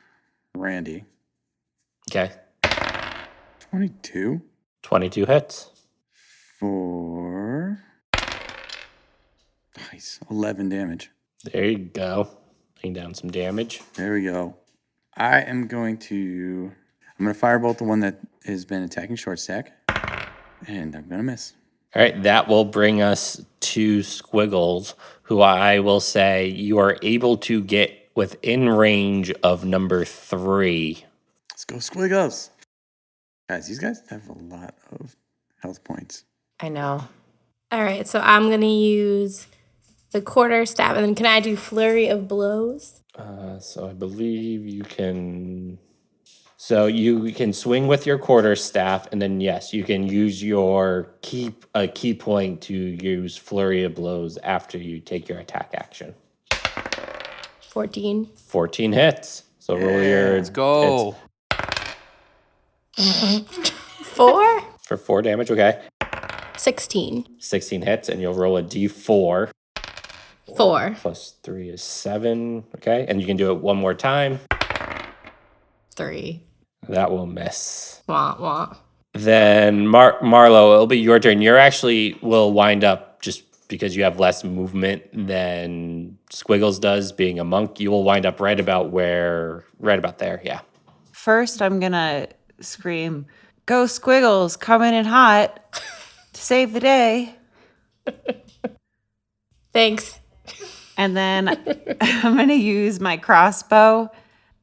Randy. Okay. 22 22 hits. for nice 11 damage. There you go. Laying down some damage. There we go. I'm gonna firebolt the one that has been attacking short stack, and I'm gonna miss. All right, that will bring us to Squiggles, who I will say you are able to get within range of number 3. Let's go Squiggles. Guys, these guys have a lot of health points. I know. All right, so I'm going to use the quarter staff. And then can I do flurry of blows? So I believe you can. So you can swing with your quarter staff, and then yes, you can use your key point to use flurry of blows after you take your attack action. 14. 14 hits. So roll your Let's go. 4? for 4 damage. Okay, 16. 16 hits, and you'll roll a d4. 4. Plus 3 is 7. Okay, and you can do it one more time. 3. That will miss. Wah, wah. Then Marlo, it'll be your turn. You're actually will wind up just because you have less movement than Squiggles does, being a monk. You will wind up right about there. Yeah. First, I'm gonna scream, "Go Squiggles, coming in hot to save the day." Thanks. And then I'm gonna use my crossbow.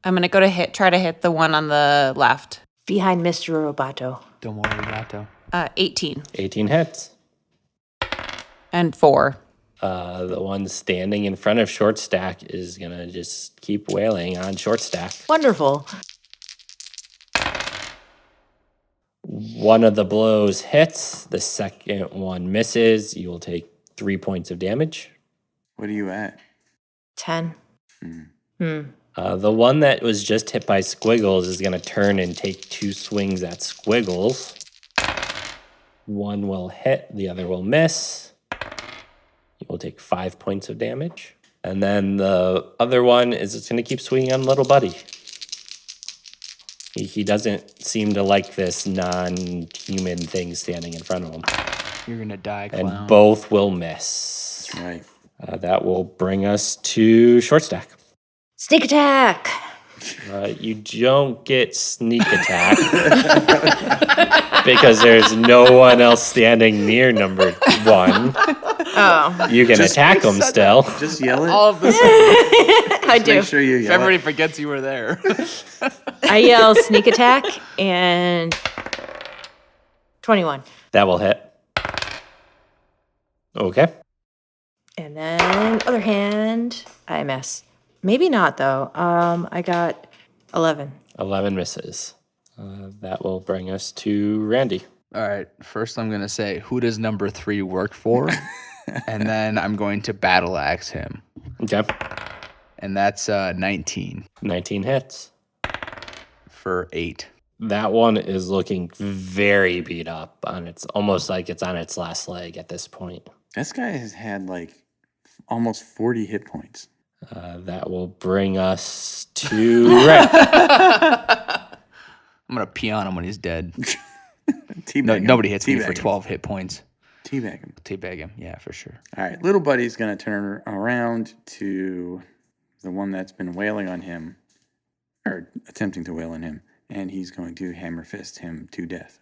I'm gonna try to hit the one on the left. Behind Mr. Roboto. Don't worry, Gato. 18 18 hits. and 4. The one standing in front of short stack is gonna just keep wailing on short stack. Wonderful. One of the blows hits. The second one misses. You will take 3 points of damage. What are you at? 10. The one that was just hit by Squiggles is going to turn and take 2 swings at Squiggles. One will hit, the other will miss. You will take 5 points of damage. And then the other one is just going to keep swinging on Little Buddy. He doesn't seem to like this non-human thing standing in front of him. You're gonna die, clown. And both will miss. That's right. That will bring us to short stack. Sneak attack. You don't get sneak attack because there's no one else standing near number 1. Oh, You can attack them still. Just yell it. All of this. I do. Make sure you If yell everybody it. forgets you were there. I yell sneak attack and 21. That will hit. Okay. And then other hand, I miss. Maybe not though. I got 11. 11 misses. That will bring us to Randy. All right. First, I'm going to say, who does number 3 work for? And then I'm going to battle axe him. Okay. And that's 19 19 hits. for 8. That one is looking very beat up. It's almost like it's on its last leg at this point. This guy has had like almost 40 hit points. That will bring us to Rick. I'm going to pee on him when he's dead. Teabag him. Nobody hits me for Teabag him. 12 hit points. Teabag him. Teabag him. Yeah, for sure. All right, little buddy's going to turn around to the one that's been wailing on him, or attempting to wail on him, and he's going to hammer fist him to death.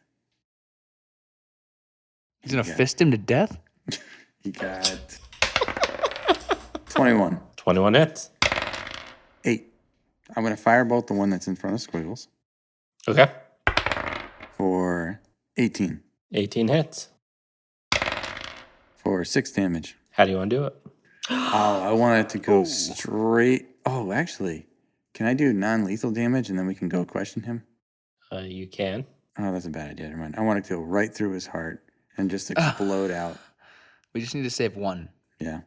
He's going to Yeah. fist him to death? He got 21. 21 hits. 8. I'm going to firebolt the one that's in front of Squiggles Okay. for 18 18 hits. for 6 damage. How do you want to do it? Oh, I want it to go straight. Oh, actually, can I do non-lethal damage and then we can go question him? You can. Oh, that's a bad idea. Never mind. I want it to go right through his heart and just explode out. We just need to save one. Yeah.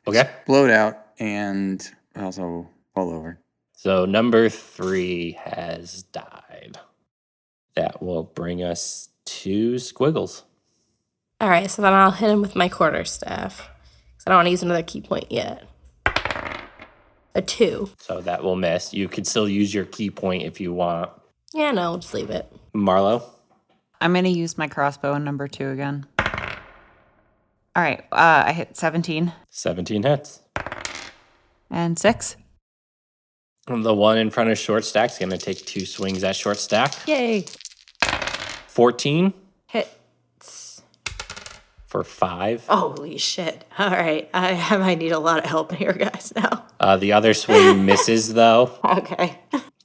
Okay. Explode out and also fall over. So number 3 has died. That will bring us to Squiggles. All right, so then I'll hit him with my quarterstaff. Because I don't want to use another key point yet. A 2. So that will miss. You could still use your key point if you want. Yeah, no, just leave it. Marlo? I'm going to use my crossbow on number 2 again. All right, I hit 17 17 hits. and 6. The one in front of short stack's going to take 2 swings at short stack. Yay. 14 Hits. for 5. Holy shit. All right. I might need a lot of help here, guys, now. The other swing misses, though. Okay.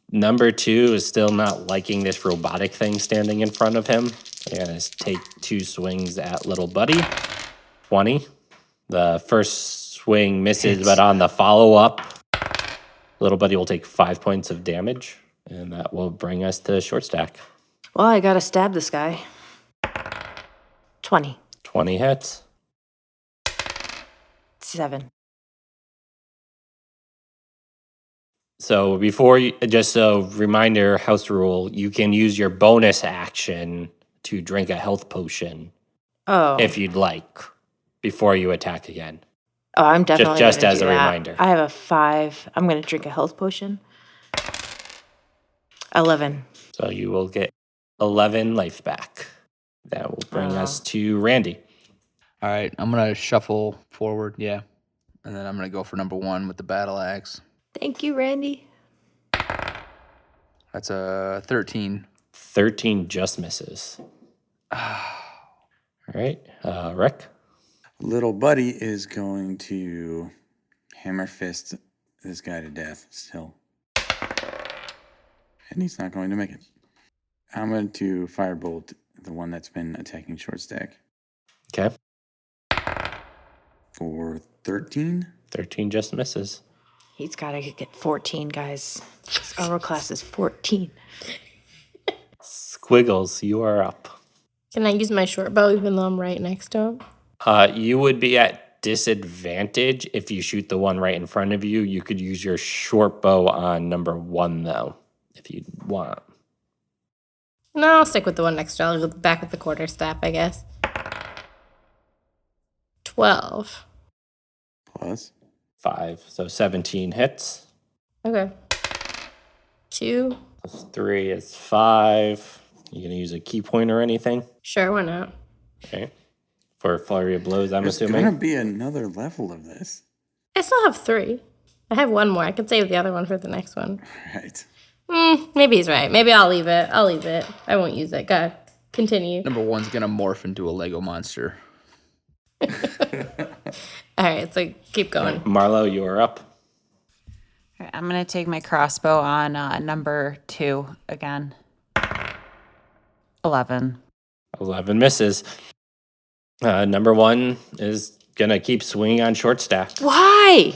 Number 2 is still not liking this robotic thing standing in front of him. They're going to take 2 swings at little buddy. 20. The first swing misses, but on the follow-up, little buddy will take 5 points of damage, and that will bring us to short stack. Well, I gotta stab this guy. 20. 20 hits. 7. So before you, just a reminder, house rule, you can use your bonus action to drink a health potion Oh. if you'd like before you attack again. Oh, I'm definitely just gonna as do a that. reminder. I have a 5. I'm gonna drink a health potion. 11. So you will get 11 life back. That will bring us to Randy. All right. I'm going to shuffle forward. Yeah. And then I'm going to go for number 1 with the battle axe. Thank you, Randy. That's a 13. 13 just misses. All right, Rick. Little buddy is going to hammer fist this guy to death still. And he's not going to make it. I'm going to firebolt the one that's been attacking short stack Okay, for 13. 13 just misses. He's gotta get 14, guys. His armor class is 14. Squiggles, you are up. Can I use my short bow even though I'm right next to him? You would be at disadvantage if you shoot the one right in front of you. You could use your short bow on number 1, though, if you want. No, I'll stick with the one next to him. I'll go back with the quarterstaff, I guess. 12. Plus. 5, so 17 hits. Okay. 2. Plus 3 is 5. You gonna use a key point or anything? Sure, why not? Okay. For a flurry of blows, I'm There's assuming. going to be another level of this. I still have 3. I have one more. I could save the other one for the next one. Right. Maybe he's right. Maybe I'll leave it. I won't use it. Go. Continue. Number 1's going to morph into a Lego monster. All right, so keep going. Marlo, you are up. All right, I'm going to take my crossbow on number 2 again. 11. 11 misses. Number one is going to keep swinging on short stack. Why?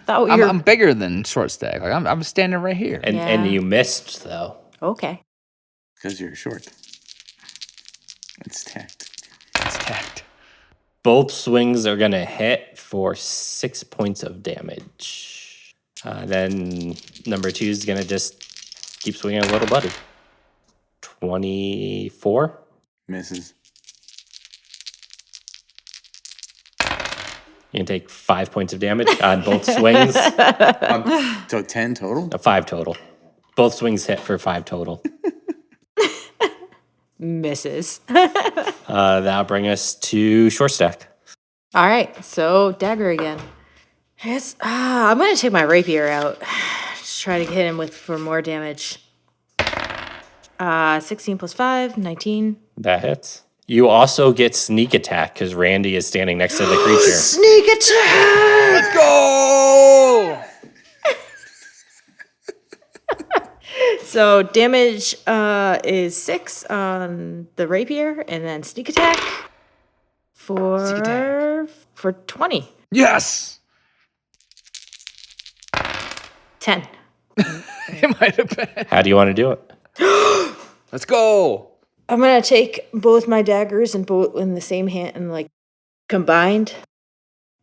Thought you're I'm bigger than short stack. Like I'm standing right here. And Yeah. you missed, though. okay. Because you're short. It's tacked. It's tacked. Both swings are going to hit for 6 points of damage. Then number two is going to just keep swinging at Little Buddy. 24. Misses. You can take 5 points of damage on both swings. So 10 total? 5 total. Both swings hit for 5 total. Misses. That'll bring us to short stack. All right, so dagger again. Yes, I'm gonna take my rapier out. Just try to hit him for more damage. 16 plus 5, 19. That hits. You also get sneak attack because Randy is standing next to the creature. Sneak attack! Let's go! So damage is 6 on the rapier, and then sneak attack for 20. Yes! 10. It might have been. How do you want to do it? Let's go! I'm gonna take both my daggers and both in the same hand and like combined,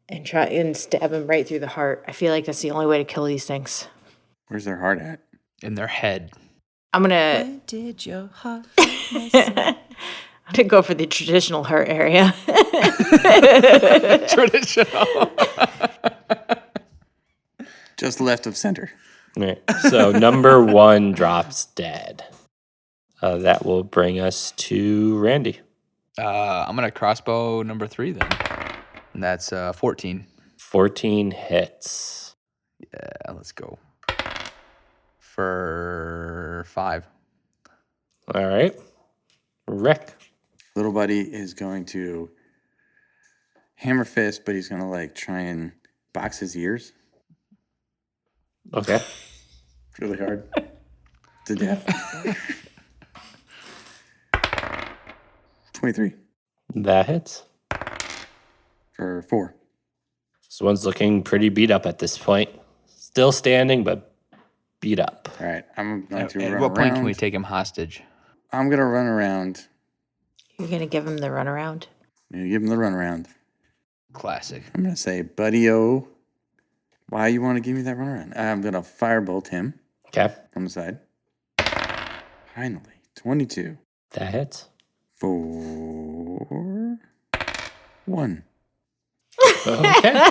and try and stab him right through the heart. I feel like that's the only way to kill these things. Where's their heart at? In their head. I'm gonna Where did your heart? I'm gonna go for the traditional heart area. Traditional. Just left of center. All right. So number one drops dead. That will bring us to Randy. I'm gonna crossbow number 3 then. And that's 14. 14 hits. Yeah, let's go. For 5. All right. Rick. Little buddy is going to hammer fist, but he's going to like try and box his ears Okay. really hard to death. 23 That hits. for 4. This one's looking pretty beat up at this point. Still standing, but beat up. All right, I'm going to At run what point around. can we take him hostage? I'm going to run around. You're gonna give him the runaround. I'm going to give him the run around. Classic. I'm going to say, buddy-o, why you want to give me that run around? I'm going to firebolt him Okay. from the side. Finally, 22 That hits. for 1. Okay.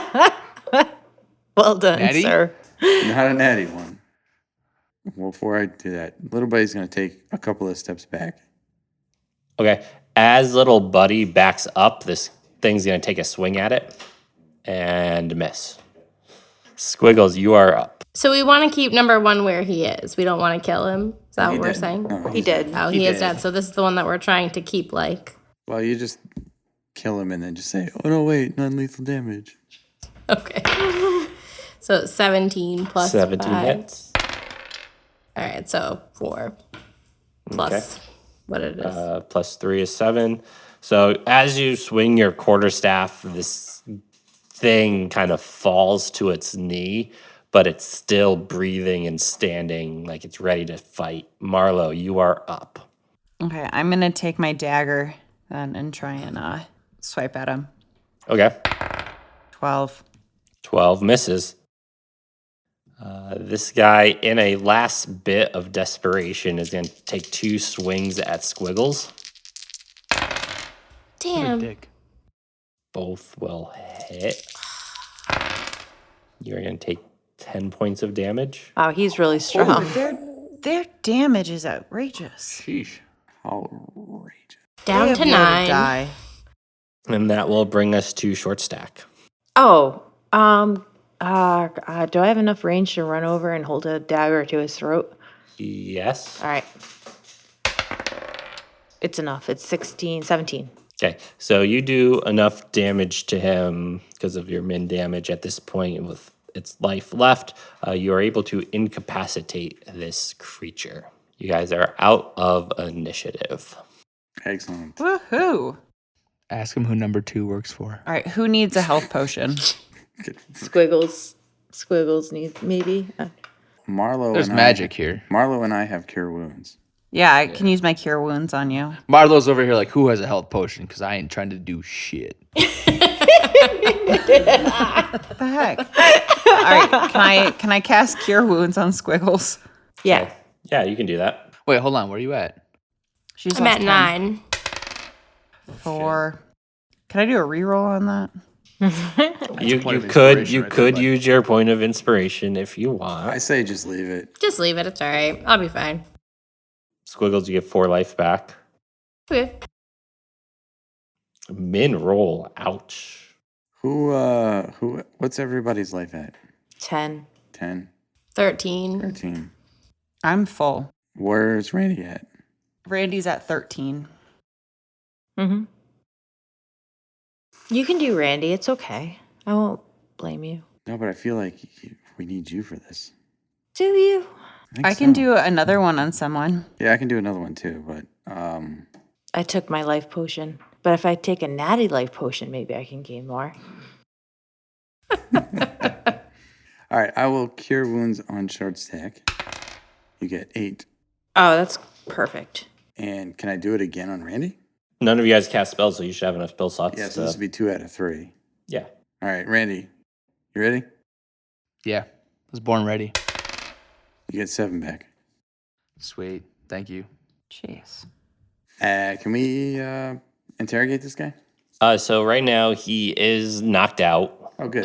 Well done, Natty? sir. Not a natty one. Well, before I do that, little buddy's going to take a couple of steps back. Okay. As little buddy backs up, this thing's going to take a swing at it and miss. Squiggles, you are up. So we want to keep number one where he is. We don't want to kill him. Is that He what we're did. saying? No, He did. Oh, He he is did. dead. So this is the one that we're trying to keep like. Well, you just kill him and then just say, oh, no, wait, non-lethal damage. Okay. So 17 plus 17 5. hits. All right, so 4 plus what it is. Plus 3 is 7. So as you swing your quarterstaff, this thing kind of falls to its knee, but it's still breathing and standing like it's ready to fight. Marlo, you are up. Okay, I'm gonna take my dagger then and try and swipe at him. Okay. 12. 12 misses. This guy, in a last bit of desperation, is going to take 2 swings at Squiggles. Damn. Dick. Both will hit. You're going to take 10 points of damage. Wow, he's really strong. Their damage is outrageous. Sheesh. Outrageous. Down They to have more 9. die. And that will bring us to short stack. Oh, do I have enough range to run over and hold a dagger to his throat? Yes. All right. It's enough. It's 16, 17. Okay, so you do enough damage to him because of your min damage at this point with its life left. You are able to incapacitate this creature. You guys are out of initiative. Excellent. Woohoo! Ask him who number 2 works for. All right, who needs a health potion? Squiggles. Squiggles need maybe. Marlo There's and magic here. Marlo and I have cure wounds. Yeah, I can use my cure wounds on you. Marlo's over here like, who has a health potion? Because I ain't trying to do shit. What the heck? All right, can I cast cure wounds on Squiggles? Yeah. Yeah, you can do that. Wait, hold on. Where are you at? She's I'm lost at 10. 9. 4. Can I do a reroll on that? You point of could inspiration right there, bud. use your point of inspiration if you I want. say just leave it. Just leave it. It's all right. I'll be fine. Squiggles, you get 4 life back. Okay. Min roll. Ouch. What's everybody's life at? 10. 10, 13. 13. I'm full. Where's Randy at? Randy's at 13. Mm-hmm. You can do Randy. It's okay. I won't blame you. No, but I feel like we need you for this. Do you? think I can so. do another one on someone. Yeah, I can do another one too, but I took my life potion. But if I take a natty life potion, maybe I can gain more. all right, I will cure wounds on short stack. You get 8. Oh, that's perfect. And can I do it again on Randy? None of you guys cast spells, so you should have enough spell slots. Yeah, so this would be 2 out of 3. Yeah. All right, Randy, you ready? Yeah. I was born ready. You get 7 back. Sweet. Thank you. Jeez. Can we interrogate this guy? So right now he is knocked out. Oh, good.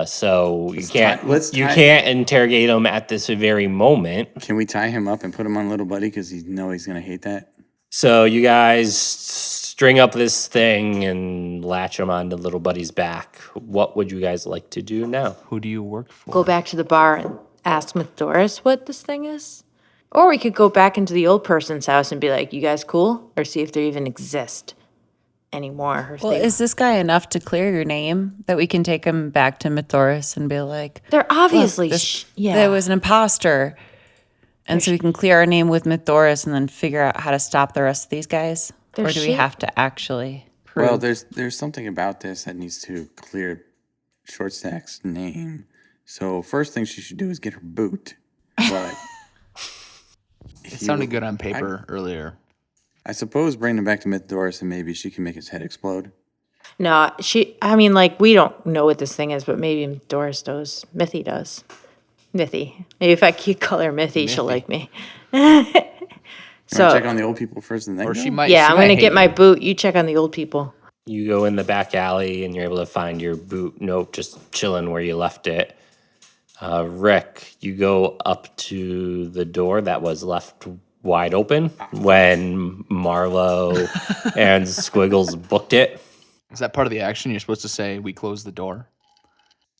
So you can't tie- can't interrogate him at this very moment. Can we tie him up and put him on Little Buddy because he's going to hate that? So you guys string up this thing and latch him onto Little Buddy's back. What would you guys like to do now? Who do you work for? Go back to the bar and ask Miss Doris what this thing is. Or we could go back into the old person's house and be like, you guys cool? Or see if they even exist anymore. Or if Well, they- is this guy enough to clear your name that we can take him back to Mithoris and be like, They're obviously, this- yeah. there was an imposter. And so we can clear our name with Mithoris and then figure out how to stop the rest of these guys? They're Or do we shit. have to actually prove? Well, there's something about this that needs to clear Short Stack's name. So first thing she should do is get her boot. But It sounded good on paper earlier. I suppose bring him back to Myth Doris and maybe she can make his head explode. No, we don't know what this thing is, but maybe Doris does. Mithy does. Mithy. Maybe if I keep call her Mithy, she'll like me. So check So, on the old people first and then Or go? she might. yeah, she I'm might going to hate get my you. boot. You check on the old people. You go in the back alley and you're able to find your boot note just chilling where you left it. Rick, you go up to the door that was left wide open when Marlo and Squiggles booked it. Is that part of the action? You're supposed to say, we close the door?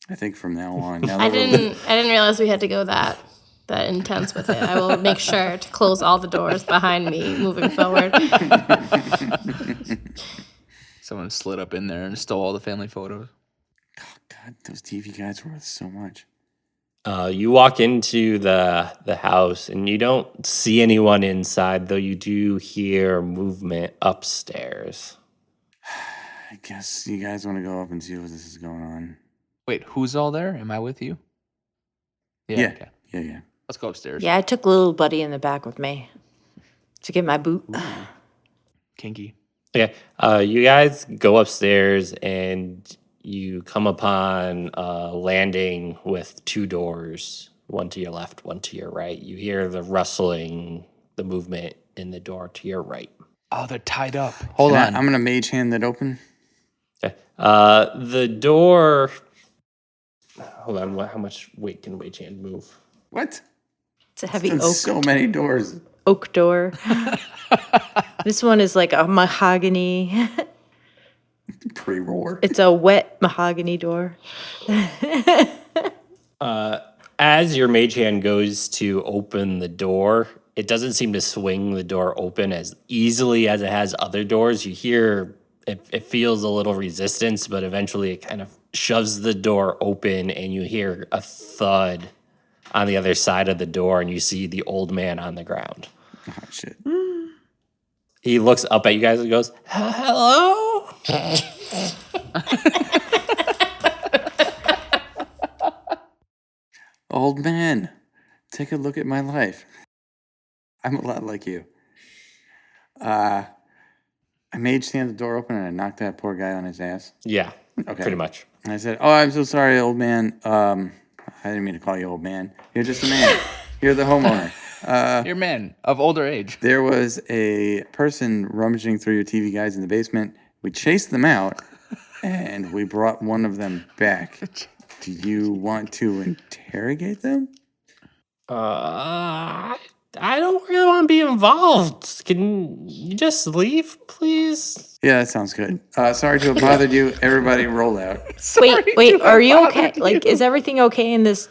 I think from now on. Now I that we're- didn't realize we had to go that intense with it. I will make sure to close all the doors behind me moving forward. Someone slid up in there and stole all the family photos. God, those TV guides were worth so much. You walk into the house and you don't see anyone inside, though you do hear movement upstairs. I guess you guys want to go up and see what this is going on. Wait, who's all there? Am I with you? Yeah. Okay. Yeah. Let's go upstairs. Yeah, I took little buddy in the back with me to get my boot. Kinky. Okay, you guys go upstairs and you come upon a landing with 2 doors, one to your left, one to your right. You hear the rustling, the movement in the door to your right. Oh, they're tied up. Hold Can I- on. I'm going to mage hand that open. Okay. The door. Hold on. How much weight can Wage Hand move? What? It's a heavy There's oak so many doors. oak door. This one is like a mahogany. Pre-roar. It's a wet mahogany door. As your Mage Hand goes to open the door, it doesn't seem to swing the door open as easily as it has other doors. You hear it feels a little resistance, but eventually it kind of shoves the door open and you hear a thud on the other side of the door and you see the old man on the ground. Oh, shit. He looks up at you guys and goes, "Hello?" Old man, take a look at my life. I'm a lot like you. I made you stand the door open and I knocked that poor guy on his ass. Yeah, Okay. pretty much. And I said, "Oh, I'm so sorry, old man. I didn't mean to call you old man. You're just a man. You're the homeowner. You're a man of older age. There was a person rummaging through your TV guides in the basement. We chased them out, and we brought one of them back. Do you want to interrogate them?" I don't really want to be involved. Can you just leave, please? Yeah, that sounds good. Sorry to have bothered you. Everybody roll out. Wait, are you okay? Like, is everything okay in this?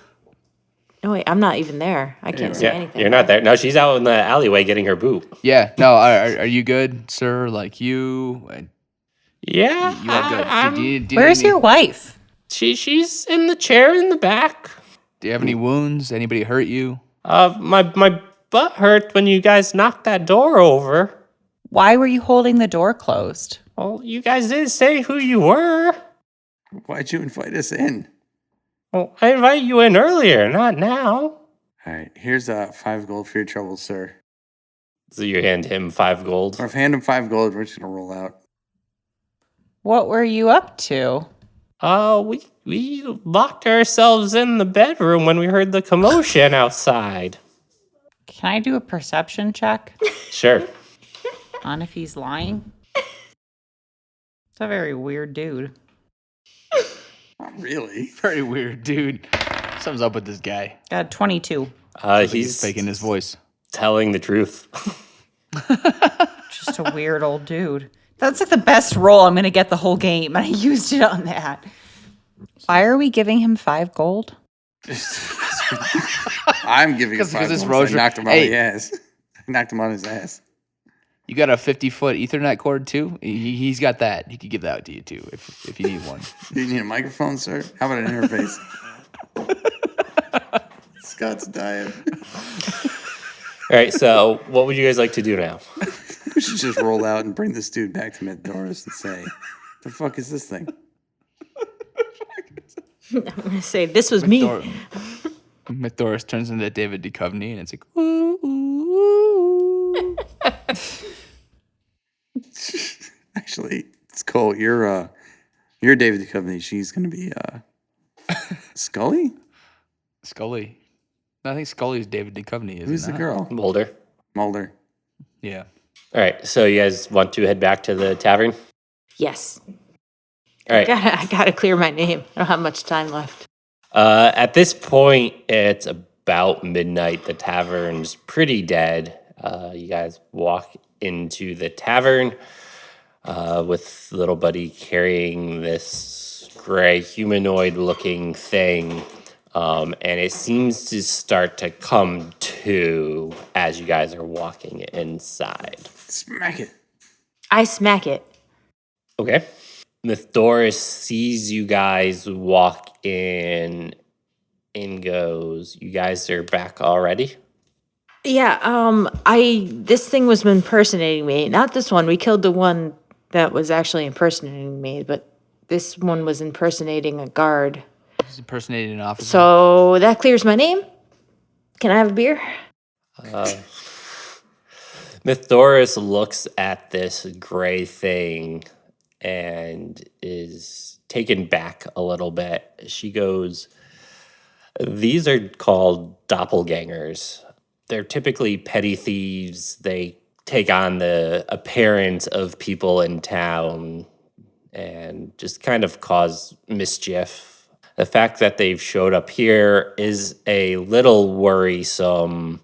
Oh, wait, I'm not even there. I can't see Yeah, anything. you're not there. No, she's out in the alleyway getting her boot. Yeah. No. Are you good, sir? Like you? Yeah, You are good. Where's your wife? she's in the chair in the back. Do you have any wounds? Anybody hurt you? My butt hurt when you guys knocked that door over. Why were you holding the door closed? Well, you guys didn't say who you were. Why'd you invite us in? Well, I invited you in earlier, not now. All right, here's 5 gold for your troubles, sir. So you hand him 5 gold. Or if I hand him 5 gold, we're just gonna roll out. What were you up to? We locked ourselves in the bedroom when we heard the commotion outside. Can I do a perception check Sure. on if he's lying? It's a very weird dude. Not really. Very weird, dude. Something's up with this guy. Got 22. He's faking his voice. telling the truth. Just a weird old dude. That's like the best roll I'm going to get the whole game. And I used it on that. Why are we giving him 5 gold? I'm giving him 'Cause 5 this gold. Roger- I knocked him on Hey. the ass. I knocked him on his ass. You got a 50-foot Ethernet cord too? He's got that. He could give that to you too if you need one. Do you need a microphone, sir? How about an interface? Scott's dying. All right, so what would you guys like to do now? We should just roll out and bring this dude back to Mythoris and say, "The fuck is this thing?" I'm gonna say this was me. Mythoris turns into David Duchovny, and it's like, ooh, ooh. Actually, it's cool. You're David Duchovny. She's gonna be Scully. Scully. No, I think Scully's David Duchovny. Is Who's the girl? Mulder. Mulder. Yeah. All right, so you guys want to head back to the tavern? Yes. All right. I gotta clear my name. I don't have much time left. At this point, it's about midnight. The tavern's pretty dead. You guys walk into the tavern with little buddy carrying this gray humanoid-looking thing, and it seems to start to come to as you guys are walking inside. Smack it. I smack it. Okay. Mythoris sees you guys walk in and goes, "You guys are back already?" Yeah, this thing was impersonating me. Not this one. We killed the one that was actually impersonating me, but this one was impersonating a guard. He's impersonating an officer. So that clears my name. Can I have a beer? Mythoris looks at this gray thing and is taken back a little bit. She goes, "These are called doppelgangers. They're typically petty thieves. They take on the appearance of people in town and just kind of cause mischief. The fact that they've showed up here is a little worrisome.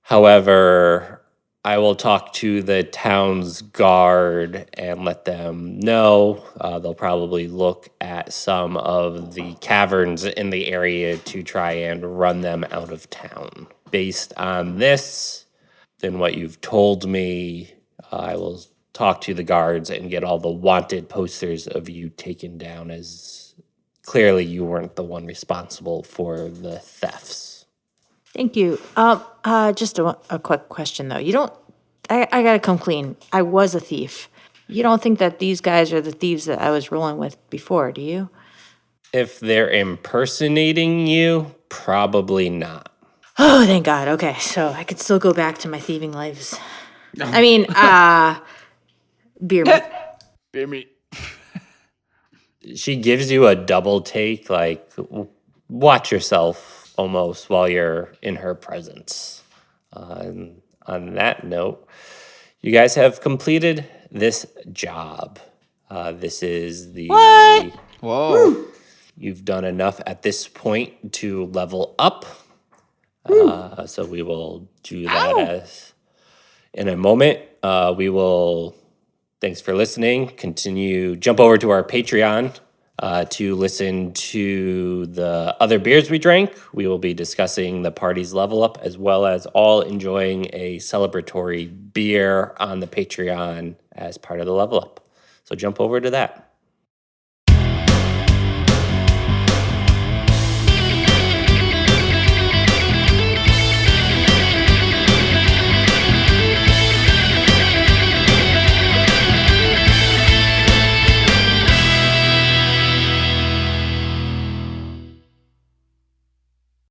However, I will talk to the town's guard and let them know. They'll probably look at some of the caverns in the area to try and run them out of town. Based on this, then what you've told me, I will talk to the guards and get all the wanted posters of you taken down, as clearly you weren't the one responsible for the thefts." Thank you. Just a quick question though. I gotta come clean. I was a thief. You don't think that these guys are the thieves that I was rolling with before, do you? If they're impersonating you, probably not. Oh, thank God. Okay, so I could still go back to my thieving lives. I mean, beer me. Beer me. She gives you a double take, like, watch yourself almost while you're in her presence. And on that note, you guys have completed this job. This is the. What? Whoa. You've done enough at this point to level up. So we will do that as in a moment. We will, thanks for listening. Jump over to our Patreon to listen to the other beers we drank. We will be discussing the party's level up as well as all enjoying a celebratory beer on the Patreon as part of the level up. So jump over to that.